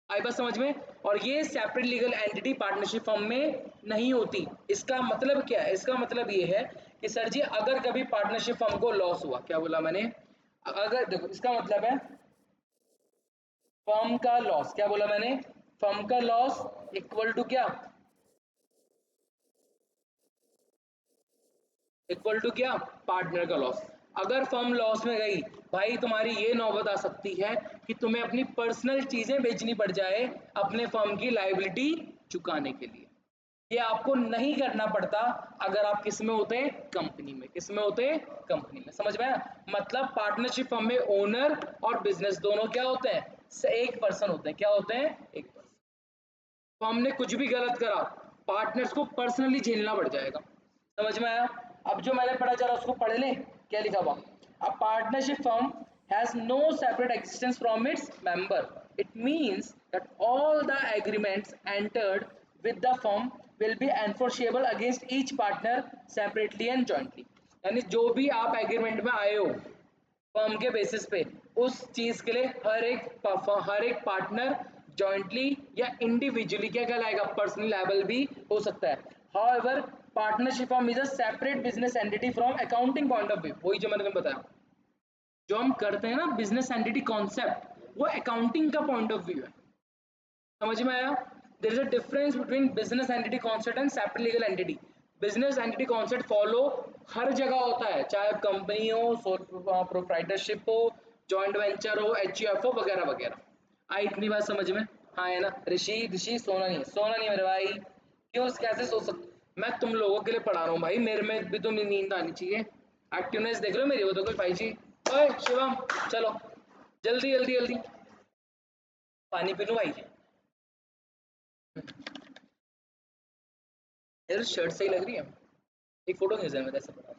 आई बात समझ में। और ये separate legal entity partnership firm में नहीं होती। इसका मतलब क्या है, इसका मतलब ये है कि सर जी अगर कभी पार्टनरशिप फर्म को लॉस हुआ, क्या बोला मैंने, अगर देखो इसका मतलब है फर्म का लॉस, क्या बोला मैंने, फर्म का लॉस इक्वल टू क्या, इक्वल टू क्या, पार्टनर का लॉस। अगर फर्म लॉस में गई भाई, तुम्हारी ये नौबत आ सकती है कि तुम्हें अपनी पर्सनल चीजें बेचनी पड़ जाए अपने फर्म की लायबिलिटी चुकाने के लिए। ये आपको नहीं करना पड़ता अगर आप किस में होते हैं, कंपनी में। किस में होते हैं, कंपनी में। समझ में आया, मतलब पार्टनरशिप फर्म में ओनर और बिजनेस दोनों क्या होते हैं, एक पर्सन होते हैं। क्या होते हैं, एक पर्सन। तो हमने कुछ भी गलत करा, पार्टनर्स को पर्सनली झेलना पड़ जाएगा। समझ में आया। अब जो मैंने पढ़ा जरा उसको पढ़ लें, क्या लिखा हुआ, a partnership firm has no separate existence from its member. It means that all the agreements entered with the firm will be enforceable against each partner separately and jointly। यानी जो भी आप एग्रीमेंट में आए हो फर्म के बेसिस पे, उस चीज के लिए हर एक पार्टनर जॉइंटली या इंडिविजुअली क्या कहलाएगा, पर्सनली लायबल भी हो सकता है। However partnership firm is a separate business entity from accounting point of view. वही जो मैंने तुम्हें बताया, जो हम करते हैं ना बिजनेस एंटिटी कॉन्सेप्ट, वो अकाउंटिंग का पॉइंट ऑफ व्यू है। समझ में आया। There is a difference between business entity concept and separate legal entity. Business entity concept follow हर जगह होता है, चाहे कंपनी हो, सोल प्रोप्राइटरशिप हो, जॉइंट वेंचर हो, एचयूएफ हो, वगैरह वगैरह। आई इतनी बात समझ में, हाँ है ना। ऋषि ऋषि सोना नहीं, सोना नहीं मेरे भाई, क्यों कैसे सो सकते, मैं तुम लोगों के लिए पढ़ा रहा हूँ भाई, मेरे में भी तो नींद आनी चाहिए। एक्टिवनेस देख लो मेरी, वो तो कोई भाई जी। ओए शिवम चलो जल्दी जल्दी जल्दी, पानी पी लूं भाई। यार शर्ट सही लग रही है, एक फोटो खींचा है मेरा ऐसा पड़ा।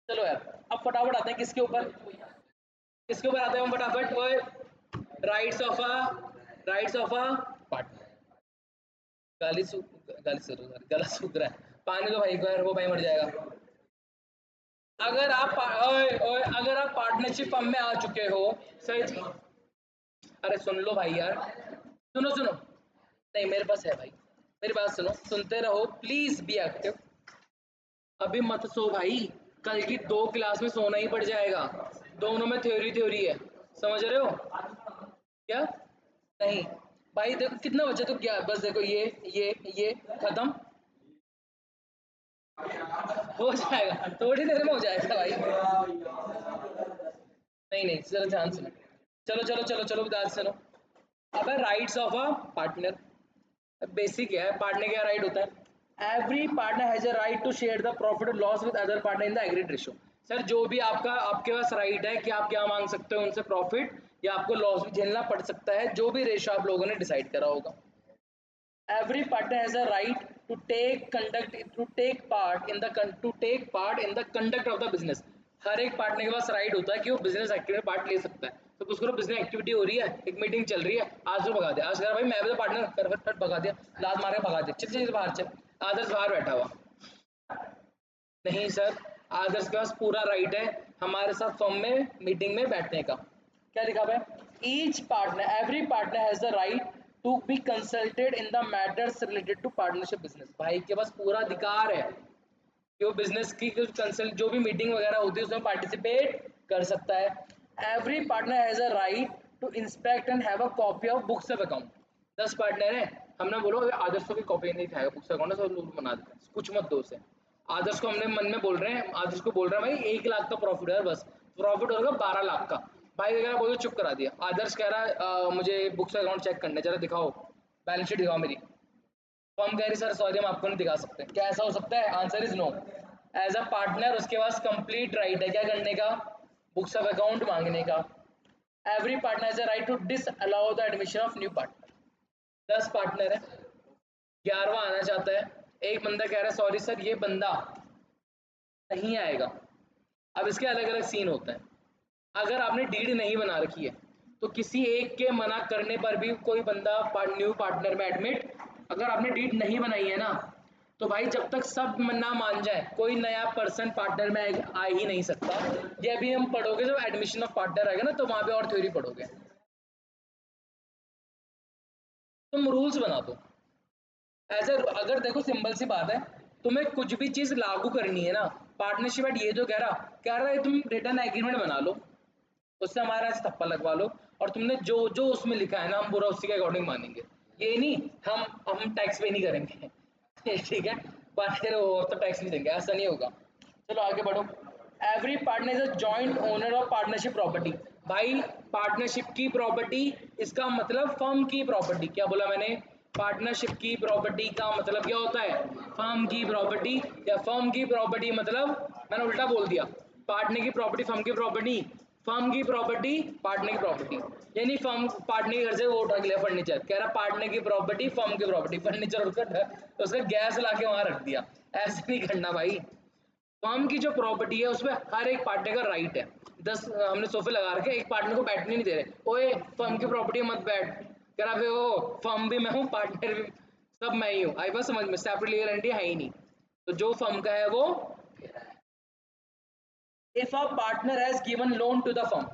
चलो यार, अब फटाफट आते हैं किसके ऊपर, किसके ऊपर आते हैं हम फटाफट। ओए राइट्स ऑफ अ पार्टनर। गला सूख रहा है, पानी तो भाई को, वो भाई मर जाएगा। अगर आप ओए ओए अगर आप पार्टनरशिप फर्म में आ चुके हो सर जी, अरे सुन लो भाई यार, सुनो सुनो, नहीं मेरे पास है भाई, मेरी बात सुनो, सुनते रहो प्लीज बी एक्टिव। अभी मत सो भाई, कल की 2 क्लास में सोना ही पड़ जाएगा, दोनों में थ्योरी थ्योरी है, समझ रहे हो क्या, नहीं भाई देखो कितना बचा, तो क्या बस देखो ये खत्म हो जाएगा, थोड़ी देर में हो जाएगा भाई। नहीं नहीं जरा ध्यान सुनो, चलो चलो चलो चलो ध्यान से सुनो। अब है rights of a partner. Basic है, पार्टनर क्या राइट होता है? Every partner has a right to share the profit और loss with other partner in the agreed ratio. Sir जो भी आपके पास राइट है कि आप क्या मांग सकते हो उनसे प्रॉफिट, या आपको लॉस भी झेलना पड़ सकता है, जो भी रेशियो आप लोगों ने डिसाइड करा होगा। Every partner has a right to take part in the conduct of the business। हर एक पार्टनर के पास राइट होता है कि वो बिजनेस एक्टिविटी में पार्ट ले सकता है। तो उसको बिजनेस एक्टिविटी हो रही है, एक मीटिंग चल रही है, आज तो भगा दिया, आज कह भाई मैं भी तो पार्टनर कर फट भगा दिया, लात मार के भगा दिया, चल चल बाहर चल, आदर्श बाहर बैठा हुआ। नहीं सर, आदर्श के पास पूरा राइट है हमारे साथ फर्म में मीटिंग में बैठने का। क्या लिखा हुआ है? Each partner every partner has the right to be consulted in the matters related to partnership business. भाई के पास पूरा अधिकार है कि वो बिजनेस की कंसल्ट जो भी मीटिंग वगैरह होती है उसमें पार्टिसिपेट कर सकता है। Every partner has a right to inspect and have a copy of books of account. 10 partner है, हमने बोलो आदर्श को भी कॉपी नहीं दिखाएगा बुक्स अकाउंट, सब रूल बना देते हैं, कुछ मत दो उसे। आदर्श को हमने मन में बोल रहे हैं, आदर्श को बोल रहे हैं भाई 1 लाख का प्रॉफिट है, बस प्रॉफिट होगा 12 लाख का। भाई वगैरह बोलो, चुप करा दिया। आदर्श कह रहा है मुझे बुक्स अकाउंट चेक करने, जरा दिखाओ बैलेंस शीट दिखाओ मेरी। तो हम कह रहे सर सॉरी हम आपको नहीं दिखा सकते। क्या ऐसा हो सकता है? Answer is no. As a partner उसके पास कंप्लीट राइट है क्या करने का? बुक्स ऑफ अकाउंट मांगने का। Every partner has a right to disallow the admission of new partner. 10 partner है, 11वां आना चाहता है, एक बंदा कह रहा है सॉरी सर ये बंदा नहीं आएगा। अब इसके अलग अलग सीन होते हैं। अगर आपने डीड नहीं बना रखी है तो किसी एक के मना करने पर भी कोई बंदा न्यू पार्टनर में एडमिट, अगर आपने डीड नहीं बनाई है ना, तो भाई जब तक सब ना मान जाए कोई नया पर्सन पार्टनर में आ ही नहीं सकता। ये अभी हम पढ़ोगे जब एडमिशन ऑफ पार्टनर आएगा ना, तो वहां पे और थ्योरी पढ़ोगे। तुम रूल्स बना दो एज अगर देखो सिंपल सी बात है, तुम्हें कुछ भी चीज लागू करनी है ना, पार्टनरशिप एट ये जो कह रहा है तुम रिटर्न एग्रीमेंट बना लो, उससे हमारा ऐसे थप्पा लगवा लो, और तुमने जो जो उसमें लिखा है ना हम पूरा उसी के अकॉर्डिंग मानेंगे। ये नहीं हम टैक्स पे नहीं करेंगे ठीक है, पार्टनर और तो टैक्स नहीं देंगे, ऐसा नहीं होगा। चलो आगे बढ़ो। Every partner is a joint owner of partnership property. भाई पार्टनरशिप की प्रॉपर्टी, इसका मतलब फर्म की प्रॉपर्टी। क्या बोला मैंने? पार्टनरशिप की प्रॉपर्टी का मतलब क्या होता है? फर्म की प्रॉपर्टी, या फर्म की प्रॉपर्टी मतलब मैंने उल्टा बोल दिया, पार्टनर की प्रॉपर्टी फर्म की प्रॉपर्टी, फर्म की प्रॉपर्टी पार्टनर की प्रॉपर्टी। यानी फर्म पार्टनर के घर से वो उठा के लिया फर्नीचर, कह रहा पार्टनर की प्रॉपर्टी फर्म की प्रॉपर्टी, फर्नीचर उठकर उसका गैस ला के वहां रख दिया। ऐसे नहीं करना भाई। फर्म की जो प्रॉपर्टी है उसमें हर एक पार्टनर का राइट है। 10 हमने सोफे लगा रखे, एक पार्टनर को बैठने नहीं दे रहे, ओए फर्म की प्रॉपर्टी मत बैठ, कह रहा वो फर्म भी मैं हूँ पार्टनर भी सब मैं ही हूँ। आई बात समझ में? सेपरेट लीगल एंटिटी है ही नहीं, तो जो फर्म का है वो। If a partner has given loan to the firm,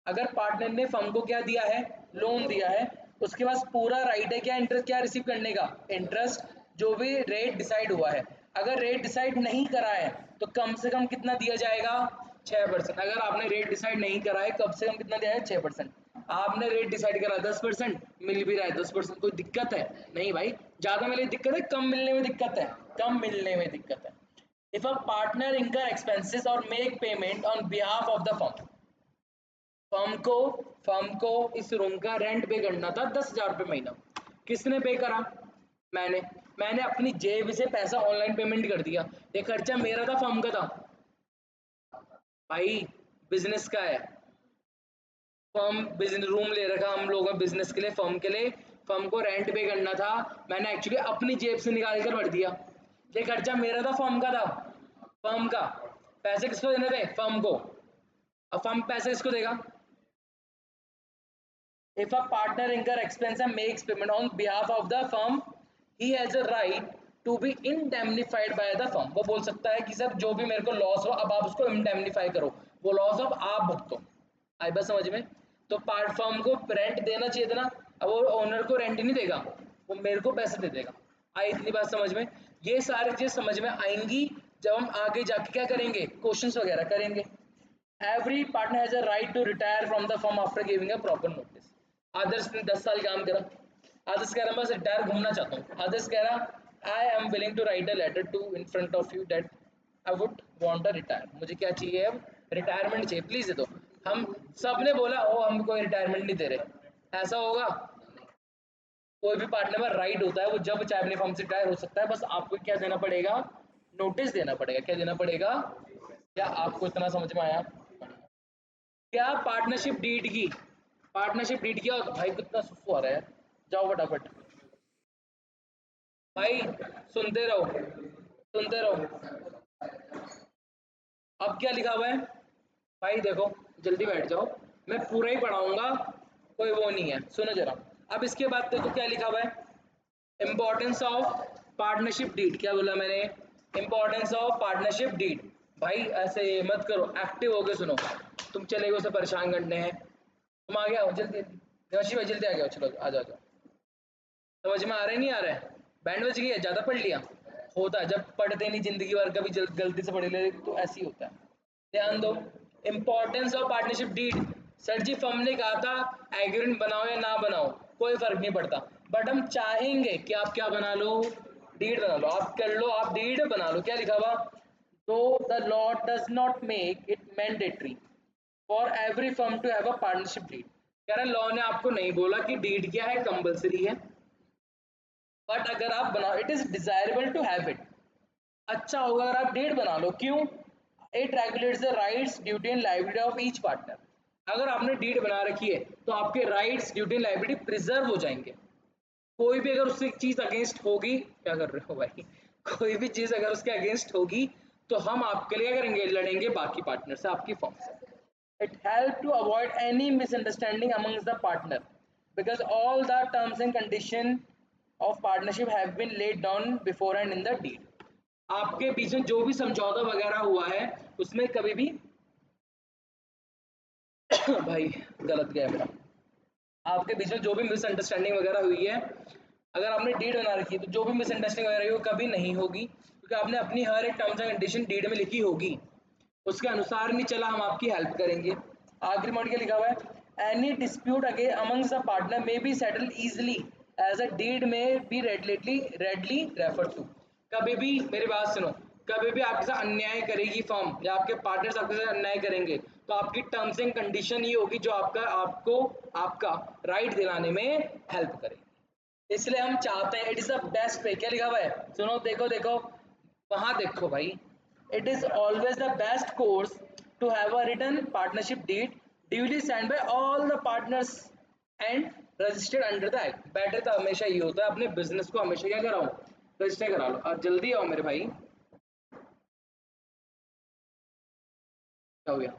अगर पार्टनर ने फर्म को क्या दिया है? लोन दिया है, उसके पास पूरा राइट है क्या इंटरेस्ट क्या रिसीव करने का? इंटरेस्ट, जो भी रेट डिसाइड हुआ है। अगर रेट डिसाइड नहीं करा है तो कम से कम कितना दिया जाएगा? 6%। अगर आपने रेट डिसाइड नहीं करा है, कम से कम कितना दिया है? 6%। आपने रेट डिसाइड करा 10%, मिल भी रहा है 10%, कोई दिक्कत है? नहीं भाई। ज्यादा मिलने दिक्कत है, कम मिलने में दिक्कत है? कम मिलने में दिक्कत है। If a partner incur expenses और make payment on behalf of the firm, firm को इस रूम का रेंट पे करना था 10,000 रुपये महीना, किसने पे करा? मैंने मैंने अपनी जेब से पैसा ऑनलाइन पेमेंट कर दिया, ये खर्चा मेरा था फर्म का था? भाई बिजनेस का है, फर्म बिजनेस रूम ले रखा हम लोगों बिजनेस के लिए, फर्म के लिए, फर्म को रेंट पे करना था, मैंने एक्चुअली अपनी जेब से निकाल कर भर दिया, ये खर्चा मेरा था फर्म का था? फर्म का। पैसे किसको देने थे? फर्म को। अब फर्म पैसे किसको देगा? If a partner incur expense and makes payment on behalf of the firm, he has a right to be indemnified by the firm। वो बोल सकता है कि सर जो भी मेरे को लॉस हो अब आप उसको इंडेमनीफाई करो, वो लॉस अब आप भुगतो। आई बात समझ में? तो पार्ट फर्म को रेंट देना चाहिए था ना, अब वो ओनर को रेंट नहीं देगा, वो मेरे को पैसे दे देगा। आई इतनी बात समझ में? ये सारी चीज समझ में आएंगी जब हम आगे जाके क्या करेंगे, क्वेश्चंस वगैरह करेंगे। Every partner has a right to retire from the firm after giving a proper notice. Adarsh ने 10 साल काम करा, आदर्श कह रहा बस रिटायर घूमना चाहता हूँ। आदर्श कह रहा I am willing to write a letter to in front of you that I would want a retire. मुझे क्या चाहिए? अब रिटायरमेंट चाहिए, प्लीज दे दो। हम सब ने बोला ओ हम कोई रिटायरमेंट नहीं दे रहे, ऐसा होगा? कोई भी पार्टनर में राइट होता है, वो जब चाहे अपने फर्म से रिटायर हो सकता है, बस आपको क्या देना पड़ेगा, नोटिस देना पड़ेगा। क्या देना पड़ेगा? क्या आपको इतना समझ में आया? क्या पार्टनरशिप डीड की, पार्टनरशिप डीड किया भाई कितना सुसु आ रहा है, जाओ फटाफट भाई, सुनते रहो सुनते रहो। अब क्या लिखा हुआ है भाई, देखो जल्दी बैठ जाओ, मैं पूरा ही पढ़ाऊंगा, कोई वो नहीं है, सुनो जरा। अब इसके बाद देखो क्या लिखा हुआ है, इंपॉर्टेंस ऑफ पार्टनरशिप डीड। क्या बोला मैंने? Importance of partnership deed. भाई ऐसे मत करो, एक्टिव होके सुनो, तुम चले गए उसे परेशान करने हैं। तुम आ गया हो जल्दी, देवाशी भाई जल्दी आ गया हो, चलो आ जाओ। समझ में आ रहा है नहीं आ रहा है? बैंड बज गई है, ज्यादा पढ़ लिया? होता है जब पढ़ते नहीं जिंदगी भर, कभी गलती से पढ़ ले तो ऐसे ही होता है। ध्यान दो, importance of partnership deed. Sir ji firm ने कहा था एग्रीमेंट बनाओ या ना बनाओ कोई फर्क नहीं पड़ता, बट हम चाहेंगे कि आप क्या बना लो, डीड बना लो, आप कर लो, आप डीड बना लो। क्या लिखा हुआ? दो the law does not make it mandatory for every firm to have a partnership deed. कह रहा लॉ ने आपको नहीं बोला कि डीड क्या है, कंपलसरी है, बट अगर आप बनाओ, it is desirable to have it, अच्छा होगा अगर आप डेट बना लो। क्यों? It regulates the rights duty and liability of each partner. अगर आपने डीड बना रखी है तो आपके rights duty and liability preserve हो जाएंगे। कोई भी अगर उससे चीज अगेंस्ट होगी, क्या कर रहे हो भाई, कोई भी चीज अगर उसके अगेंस्ट होगी तो हम आपके लिए करेंगे, लड़ेंगे बाकी पार्टनर से, आपकी फर्म से। It helps to avoid any misunderstanding amongst the partner because all the terms and conditions of partnership have been laid down beforehand in the deed. आपके बीच में जो भी समझौता वगैरह हुआ है उसमें कभी भी भाई गलत गया मेरा, आपके बीच में जो भी मिसअंडरस्टैंडिंग वगैरह हुई है, अगर आपने डीड बना रखी है तो जो भी मिसअंडरस्टैंडिंग वगैरह हुई वो कभी नहीं होगी, क्योंकि आपने अपनी हर एक टर्म्स एंड कंडीशन डीड में लिखी होगी, उसके अनुसार नहीं चला हम आपकी हेल्प करेंगे। आखिरी पॉइंट क्या लिखा हुआ है, एनी डिस्प्यूट अगे amongst the partner may be settled easily as a deed may be readily refer to. कभी भी मेरी बात सुनो, कभी भी आपके साथ अन्याय करेगी फर्म या आपके पार्टनर्स आपके साथ अन्याय करेंगे तो आपकी टर्म्स एंड कंडीशन ही होगी जो आपका आपको आपका राइट दिलाने में हेल्प करेगी। इसलिए हम चाहते हैं, it is the best way. क्या लिखा हुआ है? सुनो देखो देखो, वहां देखो भाई, it is always the best course to have a written partnership deed duly signed by all the partners and registered under the act। Better तो हमेशा ये होता है, अपने बिजनेस को हमेशा क्या कराओ, रजिस्टर करा लो। अब जल्दी आओ मेरे भाई, क्या हो गया?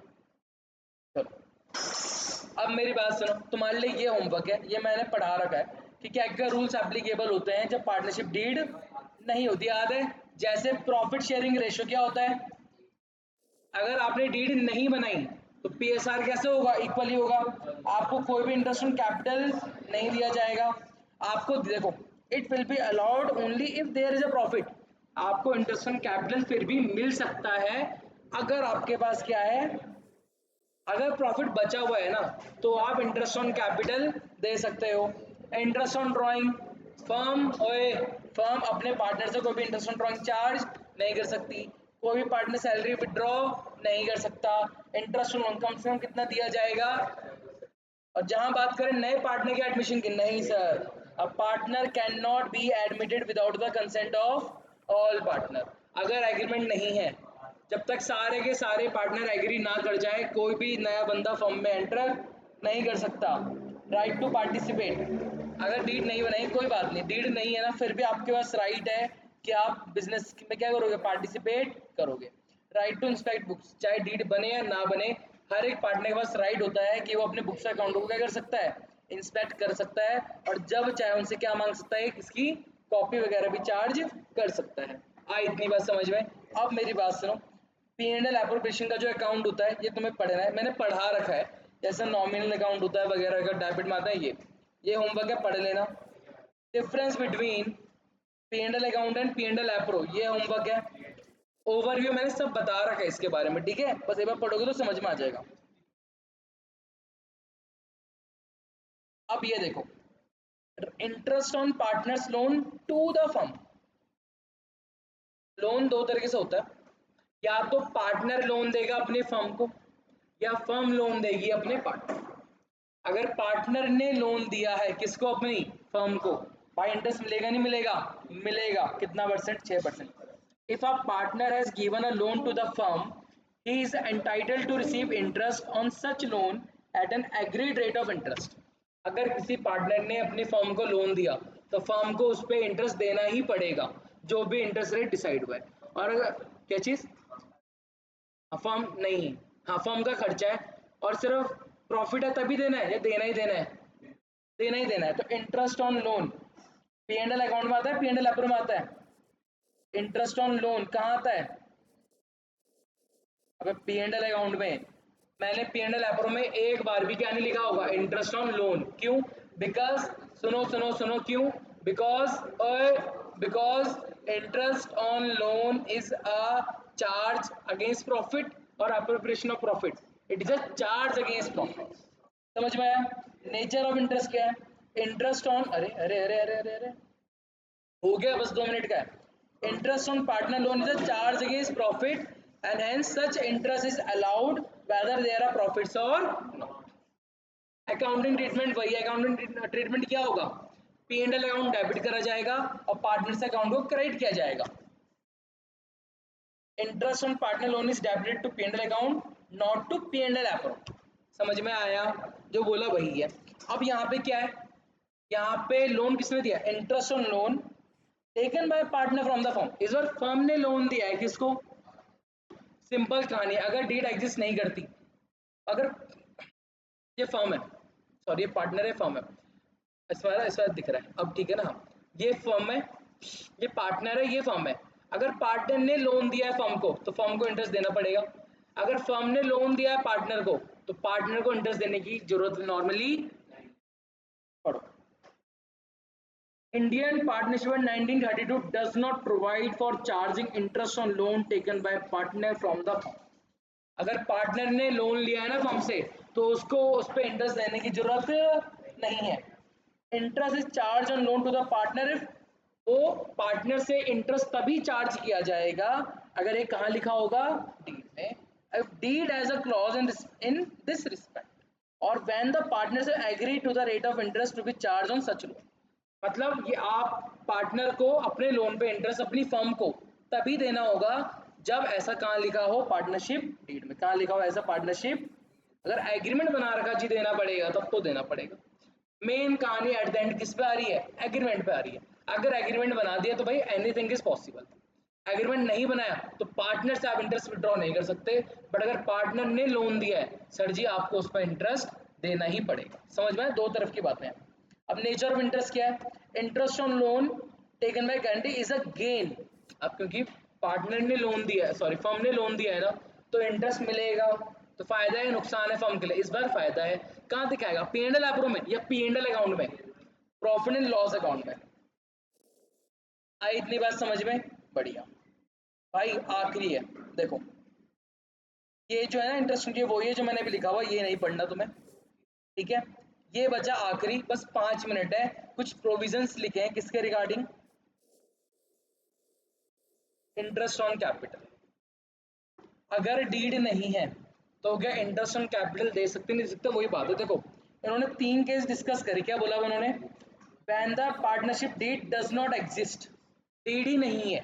चलो अब मेरी बात सुनो, तुम्हारे लिए ये होमवर्क है, ये मैंने पढ़ा रखा है कि क्या क्या रूल्स एप्लीकेबल होते हैं जब पार्टनरशिप डीड नहीं होती। याद है जैसे प्रॉफिट शेयरिंग रेशियो क्या होता है, अगर आपने डीड नहीं बनाई तो पीएसआर कैसे होगा, इक्वली होगा, आपको कोई भी इंटरेस्ट ऑन कैपिटल नहीं दिया जाएगा। आपको देखो, it will be allowed only if there is a profit, आपको इंटरेस्ट ऑन कैपिटल फिर भी मिल सकता है अगर आपके पास क्या है, अगर प्रॉफिट बचा हुआ है ना तो आप इंटरेस्ट ऑन कैपिटल दे सकते हो। इंटरेस्ट ऑन ड्राइंग, फर्म ओए, फर्म अपने पार्टनर से कोई भी इंटरेस्ट ऑन ड्राइंग चार्ज नहीं कर सकती, कोई भी पार्टनर सैलरी विड्रॉ नहीं कर सकता। इंटरेस्ट ऑन कम से कम कितना दिया जाएगा। और जहां बात करें नए पार्टनर के एडमिशन की, नहीं sir, a partner can not be admitted without the consent of all partner. अगर एग्रीमेंट नहीं है, जब तक सारे के सारे पार्टनर एग्री ना कर जाए, कोई भी नया बंदा फर्म में एंटर नहीं कर सकता। राइट टू पार्टिसिपेट, अगर डीड नहीं बनाई कोई बात नहीं, डीड नहीं है ना फिर भी आपके पास राइट है कि आप बिजनेस में क्या करोगे, पार्टिसिपेट करोगे। राइट टू इंस्पेक्ट बुक्स, चाहे डीड बने या ना बने, हर एक पार्टनर के पास राइट होता है कि वो अपने बुक्स अकाउंट को क्या कर सकता है, इंस्पेक्ट कर सकता है, और जब चाहे उनसे क्या मांग सकता है, इसकी कॉपी वगैरह भी चार्ज कर सकता है। इतनी बात समझ में। अब मेरी बात सुनो, P&L एप्रोप्रिएशन का जो अकाउंट होता है ये तुम्हें पढ़ना है, मैंने पढ़ा रखा है, जैसे नॉमिनल अकाउंट होता है वगैरह का डेबिट में आता है, ये होमवर्क है, पढ़ लेना। Difference between P&L account and P&L appro, ये होमवर्क है। ओवरव्यू मैंने सब बता रखा है इसके बारे में, ठीक है, बस एक बार पढ़ोगे तो समझ में आ जाएगा। अब ये देखो, interest on partners loan to the firm, loan दो तरीके से होता है, या तो पार्टनर लोन देगा अपनी फर्म को, या फर्म लोन देगी अपने पार्टनर। अगर पार्टनर ने लोन दिया है किसको, अपनी फर्म को, भाई इंटरेस्ट मिलेगा नहीं मिलेगा, मिलेगा। कितना percent, 6%। If a partner has given a loan to the firm, he is entitled to receive interest on such loan at an agreed rate of interest। अगर किसी पार्टनर ने अपनी फर्म को लोन दिया तो फर्म को उस पर इंटरेस्ट देना ही पड़ेगा, जो भी इंटरेस्ट रेट डिसाइड हुआ है। और अगर क्या चीज, फर्म नहीं, हाँ फर्म का खर्चा है और सिर्फ प्रॉफिट है तभी देना है या देना ही देना है, देना ही देना है। तो interest on loan P&L account में आता है, P&L अपर में आता है। इंटरेस्ट ऑन लोन कहाँ आता है, अबे P&L अकाउंट में। मैंने P&L अपर में एक बार भी क्या नहीं लिखा होगा, इंटरेस्ट ऑन लोन। क्यों, बिकॉज सुनो सुनो सुनो, क्यों, because interest on loan is a charge against profit और appropriation of profit, it is a charge against profit. समझ में आया। नेचर ऑफ इंटरेस्ट क्या है, इंटरेस्ट ऑन, अरे अरे अरे अरे अरे अरे हो गया, बस 2 मिनट का है। Interest on partner loan is a charge against profit and hence such interest is allowed whether there are profits or not। Accounting treatment वही, अकाउंटिंग ट्रीटमेंट क्या होगा, P&L अकाउंट डेबिट करा जाएगा और पार्टनर्स अकाउंट को क्रेडिट किया जाएगा। Interest on partner loan is debited to P&L account not to P&L account. समझ में आया, जो बोला वही है। अब यहाँ पे क्या है, यहाँ पे लोन किसने दिया, interest on loan taken by partner from the firm. इस बार फर्म ने लोन दिया है किसको, सिंपल कहानी, अगर डीड एग्जिस्ट नहीं करती, अगर ये फर्म है, सॉरी ये पार्टनर है, फर्म है, इस बार दिख रहा है अब, ठीक है ना, ये फर्म है, ये पार्टनर है, ये फर्म है। अगर पार्टनर ने लोन दिया है फर्म को तो फर्म को इंटरेस्ट देना पड़ेगा। अगर फर्म ने लोन दिया है पार्टनर को तो पार्टनर को इंटरेस्ट देने की जरूरत नॉर्मली पड़ो। Indian Partnership Act 1932 does not provide for charging interest on loan taken by partner from the firm। अगर पार्टनर ने लोन लिया है ना फर्म से तो उसको उस पर इंटरेस्ट देने की जरूरत नहीं है। Interest is charge on loan to the partner if, वो पार्टनर से इंटरेस्ट तभी चार्ज किया जाएगा अगर ये कहाँ लिखा होगा, डीड में। If deed has a clause in this respect और when the partners agree to the rate of interest to be charge on such loan. मतलब ये आप पार्टनर को अपने लोन पे इंटरेस्ट अपनी फर्म को तभी देना होगा जब ऐसा कहाँ लिखा हो, पार्टनरशिप डीड में। कहाँ लिखा हो ऐसा, पार्टनरशिप, अगर एग्रीमेंट बना रखा जी देना पड़ेगा तब तो देना पड़ेगा। मेन कहानी एट द एंड किस पे आ रही है, एग्रीमेंट पे आ रही है। अगर एग्रीमेंट बना दिया तो भाई एनीथिंग इज पॉसिबल। एग्रीमेंट नहीं बनाया तो पार्टनर से आप इंटरेस्ट विड्रॉ नहीं कर सकते, बट अगर पार्टनर ने लोन दिया है सर जी आपको उस पर इंटरेस्ट देना ही पड़ेगा। समझ में, दो तरफ की बातें हैं। अब नेचर ऑफ इंटरेस्ट क्या है, interest on loan taken by guarantee is a gain. अब क्योंकि पार्टनर ने लोन दिया है, सॉरी फर्म ने लोन दिया है ना, तो इंटरेस्ट मिलेगा, तो फायदा है नुकसान है फर्म के लिए, इस बार फायदा है। कहाँ दिखाएगा, P&L अकाउंट में या P&L अकाउंट में, प्रॉफिट एंड लॉस अकाउंट में। आई इतनी बात समझ में, बढ़िया। भाई आखिरी है, देखो ये जो है ना इंटरेस्ट, ये वही है जो मैंने अभी लिखा हुआ, ये नहीं पढ़ना तुम्हें, ठीक है। ये बचा आखिरी, बस 5 मिनट है। कुछ प्रोविजंस लिखे हैं किसके रिगार्डिंग, इंटरेस्ट ऑन कैपिटल। अगर डीड नहीं है तो क्या इंटरेस्ट ऑन कैपिटल दे सकते नहीं दे सकते, वही बात है। देखो इन्होंने 3 केस डिस्कस करे, क्या बोला उन्होंने, when the partnership deed does not exist, deed ही नहीं है,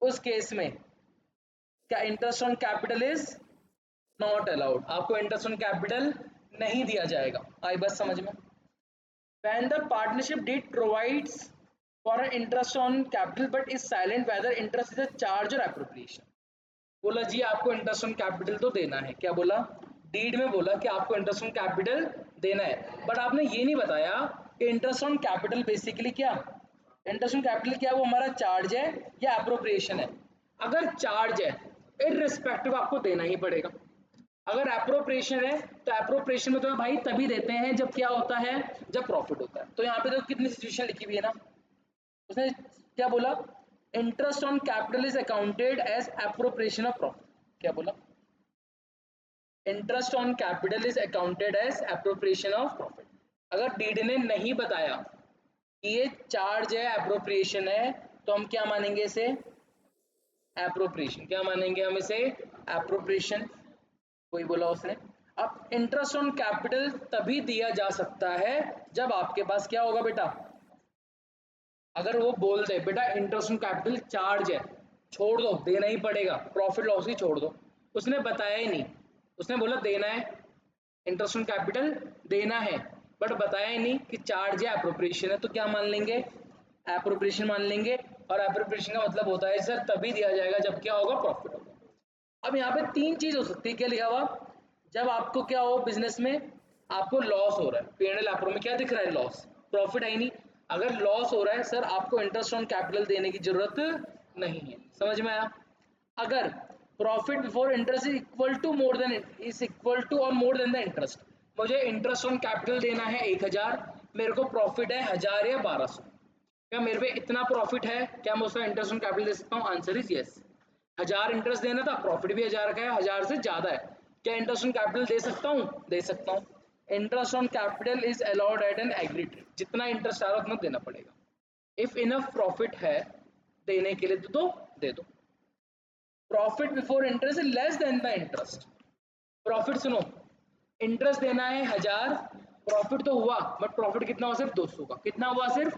उस केस में क्या interest on capital is not allowed, आपको इंटरेस्ट ऑन कैपिटल नहीं दिया जाएगा। आई बस समझ में। When the partnership deed provides for an interest on capital but is silent whether interest is a charge or appropriation। बोला जी आपको इंटरेस्ट ऑन कैपिटल तो देना है, क्या बोला, डीड में बोला कि आपको इंटरेस्ट ऑन कैपिटल देना है, बट आपने ये नहीं बताया कि इंटरेस्ट ऑन कैपिटल बेसिकली क्या, इंटरेस्ट ऑन कैपिटल क्या, वो हमारा चार्ज है या एप्रोप्रिएशन है। अगर चार्ज है इररिस्पेक्टिव आपको देना ही पड़ेगा। अगर एप्रोप्रिएशन है तो एप्रोप्रिएशन में तो भाई तभी देते हैं जब क्या होता है, जब प्रॉफिट होता है। तो यहाँ पे तो कितनी सिचुएशन लिखी हुई है ना, उसने क्या बोला, interest on capital is accounted as appropriation of profit. क्या बोला, interest on capital is accounted as appropriation of profit. अगर डीड ने नहीं बताया कि ये चार्ज है एप्रोप्रिएशन है तो हम क्या मानेंगे इसे, एप्रोप्रिएशन। क्या मानेंगे हम इसे, एप्रोप्रिएशन। कोई बोला उसने, अब इंटरेस्ट ऑन कैपिटल तभी दिया जा सकता है जब आपके पास क्या होगा बेटा, अगर वो बोल दे बेटा इंटरेस्ट ऑन कैपिटल चार्ज है, छोड़ दो, देना ही पड़ेगा, प्रॉफिट लॉस ही छोड़ दो, उसने बताया ही नहीं, उसने बोला देना है, इंटरेस्ट ऑन कैपिटल देना है, बट बताया ही नहीं कि चार्ज है एप्रोप्रिएशन है, तो क्या मान लेंगे, एप्रोप्रिएशन मान लेंगे। और एप्रोप्रिएशन का मतलब होता है सर तभी दिया जाएगा जब क्या होगा, प्रॉफिट होगा। अब यहाँ पे तीन चीज हो सकती है, क्या लिखा हुआ, जब आपको क्या हो बिजनेस में, आपको लॉस हो रहा है, पीएनएल एप्रो में क्या दिख रहा है, लॉस, प्रॉफिट है ही नहीं। अगर लॉस हो रहा है सर, आपको इंटरेस्ट ऑन कैपिटल देने की जरूरत नहीं है, समझ में आया। अगर profit before interest is equal to more than, is equal to or more than the interest, मुझे इंटरेस्ट ऑन कैपिटल देना है 1000, मेरे को प्रॉफिट है 1000 या 1200, क्या मेरे पे इतना प्रॉफिट है, क्या मैं उसका इंटरेस्ट ऑन कैपिटल दे सकता हूँ, आंसर इज यस। 1000 इंटरेस्ट देना था, प्रॉफिट भी 1000 का है, 1000 से ज्यादा है, क्या इंटरेस्ट ऑन कैपिटल दे सकता हूँ, दे सकता हूँ। Interest on capital is allowed at N agreed rate, जितना इंटरेस्ट आ रहा है उतना देना पड़ेगा। इफ इनफ प्रॉफिट है देने के लिए तो दे दो। Profit before interest is less than the interest, profit सुनो, इंटरेस्ट देना है 1000, प्रॉफिट तो हुआ बट प्रॉफिट कितना हुआ, सिर्फ 200 का, कितना हुआ सिर्फ।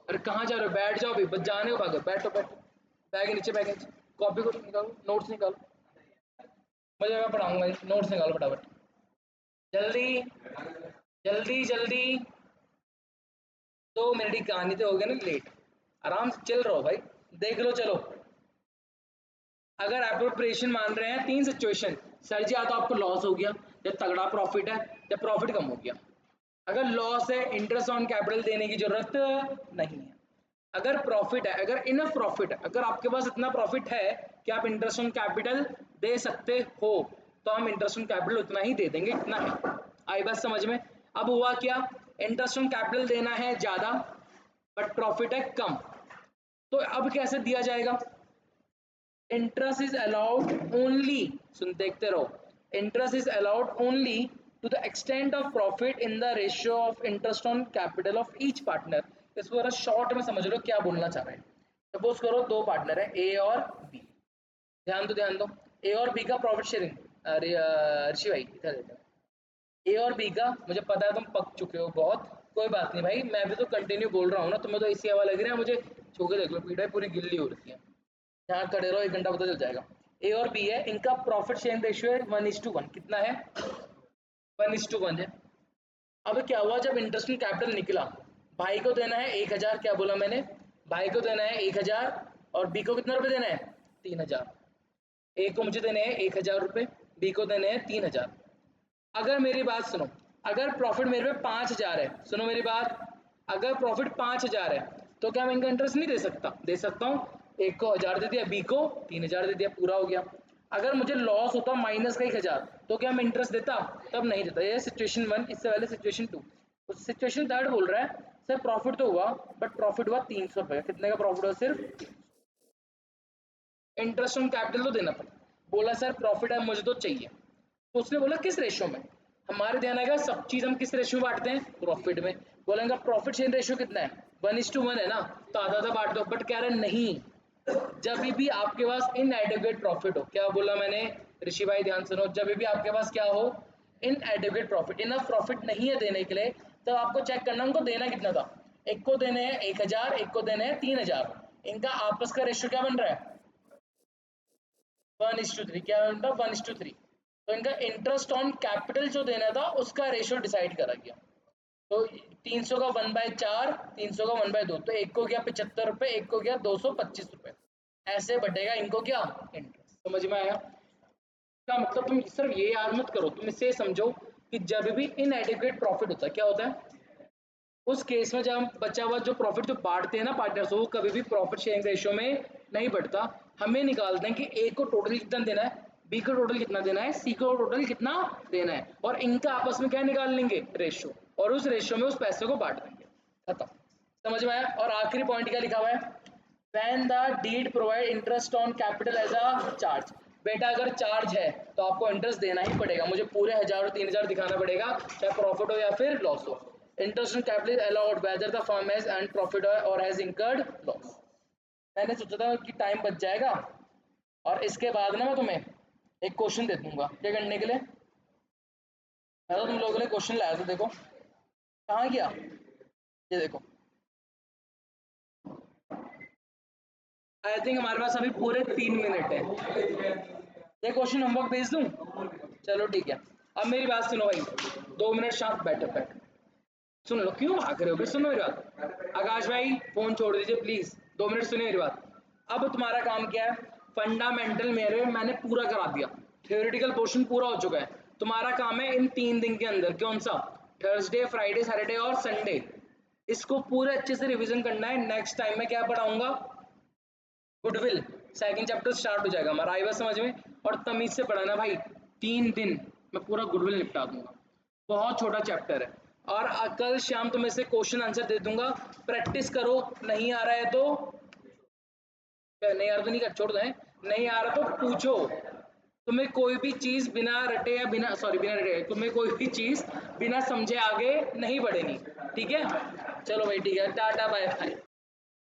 अरे कहाँ जा रहे हो, बैठ जाओ, भी बस जाने को भागो, बैठो बैठो, बैग के नीचे, बैग के नीचे, कॉपी को निकालो, नोट्स निकालो, मुझे मैं पढ़ाऊंगा, नोट्स निकालो फटाफट, जल्दी जल्दी जल्दी। 2 मिनट की कहानी तो हो गया ना लेट, आराम से चल रहा हो भाई, देख लो चलो। अगर एप्रोप्रिएशन मान रहे हैं, तीन सिचुएशन, सर जी या तो आपको लॉस हो गया, जब तगड़ा प्रॉफिट है, जब प्रॉफिट कम हो गया। अगर लॉस है, इंटरेस्ट ऑन कैपिटल देने की जरूरत नहीं है। अगर प्रॉफिट है, अगर इनफ प्रॉफिट है, अगर आपके पास इतना प्रॉफिट है कि आप इंटरेस्ट ऑन कैपिटल दे सकते हो, तो हम इंटरेस्ट ऑन कैपिटल उतना ही दे देंगे, इतना है। आई बात समझ में। अब हुआ क्या, इंटरेस्ट ऑन कैपिटल देना है ज्यादा बट प्रॉफिट है कम, तो अब कैसे दिया जाएगा, interest is allowed only, सुन देखते रहो, interest is allowed only to the extent of profit in the ratio of interest on capital of each partner। इसको जरा शॉर्ट में समझ लो क्या बोलना चाह रहे हैं। सपोज करो दो पार्टनर है ए और बी, ध्यान दो ध्यान दो, ए और बी का प्रॉफिट शेयरिंग, अरे ऋषि भाई इधर देखो, ए और बी का, मुझे पता है तुम पक चुके हो बहुत, कोई बात नहीं भाई, मैं भी तो कंटिन्यू बोल रहा हूँ ना, तुम्हें तो इसी हवा लग रहा है, मुझे छू के देख लो, पीठ पूरी गिल्ली हो रखी है, यहाँ खड़े रहो 1 घंटा पता चल जाएगा। ए और बी है, इनका प्रॉफिट शेयरिंग रेशियो है 1:1, कितना है, 1:1 है। अब क्या हुआ, जब इंटरेस्ट कैपिटल निकला, भाई को देना है 1000, क्या बोला मैंने, भाई को देना है 1000 और बी को कितना रुपए देना है, 3000। ए को मुझे देने हैं 1000 रुपए, बी को देने हैं 3000। अगर मेरी बात सुनो, अगर प्रॉफिट मेरे पे 5000 है, सुनो मेरी बात, अगर प्रॉफिट 5000 है तो क्या मैं इनका इंटरेस्ट नहीं दे सकता, दे सकता हूँ, एक को 1000 दे दिया, बी को 3000 दे दिया, पूरा हो गया। अगर मुझे लॉस होता माइनस का 1000, तो क्या मैं इंटरेस्ट देता, तब नहीं देता। ये सिचुएशन 1, इससे पहले सिचुएशन 2। सिचुएशन 3 बोल रहा है सर प्रॉफिट तो हुआ बट प्रॉफिट हुआ 300 रुपए, कितने का प्रॉफिट हुआ, सिर्फ इंटरेस्ट ऑन कैपिटल तो देना पड़ा। बोला सर प्रॉफिट है मुझे तो चाहिए, तो उसने बोला किस रेशियो में, हमारे ध्यान आएगा सब चीज हम किस रेशियो में बांटते हैं, प्रॉफिट में। बोलेंगे प्रॉफिट शेयर रेशियो कितना है, 1:1 है ना, तो आधा आधा बांट दो, बट कह रहे नहीं, जब भी आपके पास इनएडिक्वेट प्रॉफिट हो, क्या बोला मैंने, ऋषि भाई ध्यान सुनो, जब भी आपके पास क्या हो, इनएडिक्वेट प्रॉफिट, इनफ प्रॉफिट नहीं है देने के लिए, तब आपको चेक करना उनको देना कितना था। एक को देने हैं 1000, एक को देने हैं 3000, इनका आपस का रेशियो क्या बन रहा है, 1:3, क्या बनता है 1:3। तो इनका इंटरेस्ट ऑन कैपिटल जो देना था उसका रेशियो डिसाइड करा गया, तो 300 का 1/4, 300 का 1/2, तो एक को गया 75 रुपए, एक को गया 225 रुपए, ऐसे बटेगा इनको क्या, इंटरेस्ट। समझ में आया, इसका मतलब तुम सिर्फ ये याद मत करो, तुम इसे समझो कि जब भी इनएडिक्वेट प्रॉफिट होता है, क्या होता है, उस केस में जब हम बचा हुआ जो प्रॉफिट जो बांटते हैं ना पार्टनर्स, वो कभी भी प्रॉफिट शेयरिंग रेशियो में नहीं बढ़ता। हमें निकालते हैं कि ए को टोटल कितना देना है, बी को टोटल कितना देना है, सी को टोटल कितना देना है, और इनका आपस में क्या निकाल लेंगे, रेशियो, और उस रेशियो में उस पैसे को बांट देंगे, खत्म। समझ में आया। और आखिरी पॉइंट क्या लिखा हुआ है, when the deed provide interest on capital as a charge, बेटा अगर चार्ज है तो आपको इंटरेस्ट देना ही पड़ेगा, मुझे पूरे 1000 और 3000 दिखाना पड़ेगा, चाहे प्रॉफिट हो या फिर लॉस हो। Interest on capital allowed whether the firm has earned profit और हैज इंकर्ड लॉस। मैंने सोचा था कि टाइम बच जाएगा, और इसके बाद ना मैं तुम्हें एक क्वेश्चन दे दूंगा क्या करने के लिए, मैं तो तुम लोगों ने क्वेश्चन लाया था, देखो कहाँ गया, ये देखो। आई थिंक हमारे पास अभी पूरे 3 मिनट है। ये क्वेश्चन होमवर्क भेज दूं? चलो ठीक है। अब मेरी बात सुनो भाई, 2 मिनट शांत बैठो बैठो, सुन लो, क्यों भाग रहे हो, फिर सुनो मेरी बात। आकाश भाई फोन छोड़ दीजिए प्लीज, 2 मिनट सुनिए मेरी बात। अब तुम्हारा काम क्या है, फंडामेंटल मेरे मैंने पूरा करा दिया, थ्योरेटिकल पोर्शन पूरा हो चुका है। तुम्हारा काम है इन 3 दिन के अंदर, कौन सा, थर्सडे फ्राइडे सैटरडे और संडे, इसको पूरे अच्छे से रिवीजन करना है। नेक्स्ट टाइम मैं क्या पढ़ाऊंगा, गुडविल, सेकंड चैप्टर स्टार्ट हो जाएगा हमारा, आई बात समझ में। और तमीज से पढ़ाना भाई, 3 दिन मैं पूरा गुडविल निपटा दूंगा, बहुत छोटा चैप्टर है। और कल शाम तुम्हें से क्वेश्चन आंसर दे दूंगा, प्रैक्टिस करो, नहीं आ रहा है तो, नहीं आ रहा तो नहीं कर, छोड़ दें, नहीं आ रहा तो पूछो। तुम्हें कोई भी चीज बिना रटे या बिना सॉरी बिना रटे, तुम्हें कोई भी चीज बिना समझे आगे नहीं बढ़ेगी, ठीक है। चलो भाई ठीक है, टाटा बाय बाय।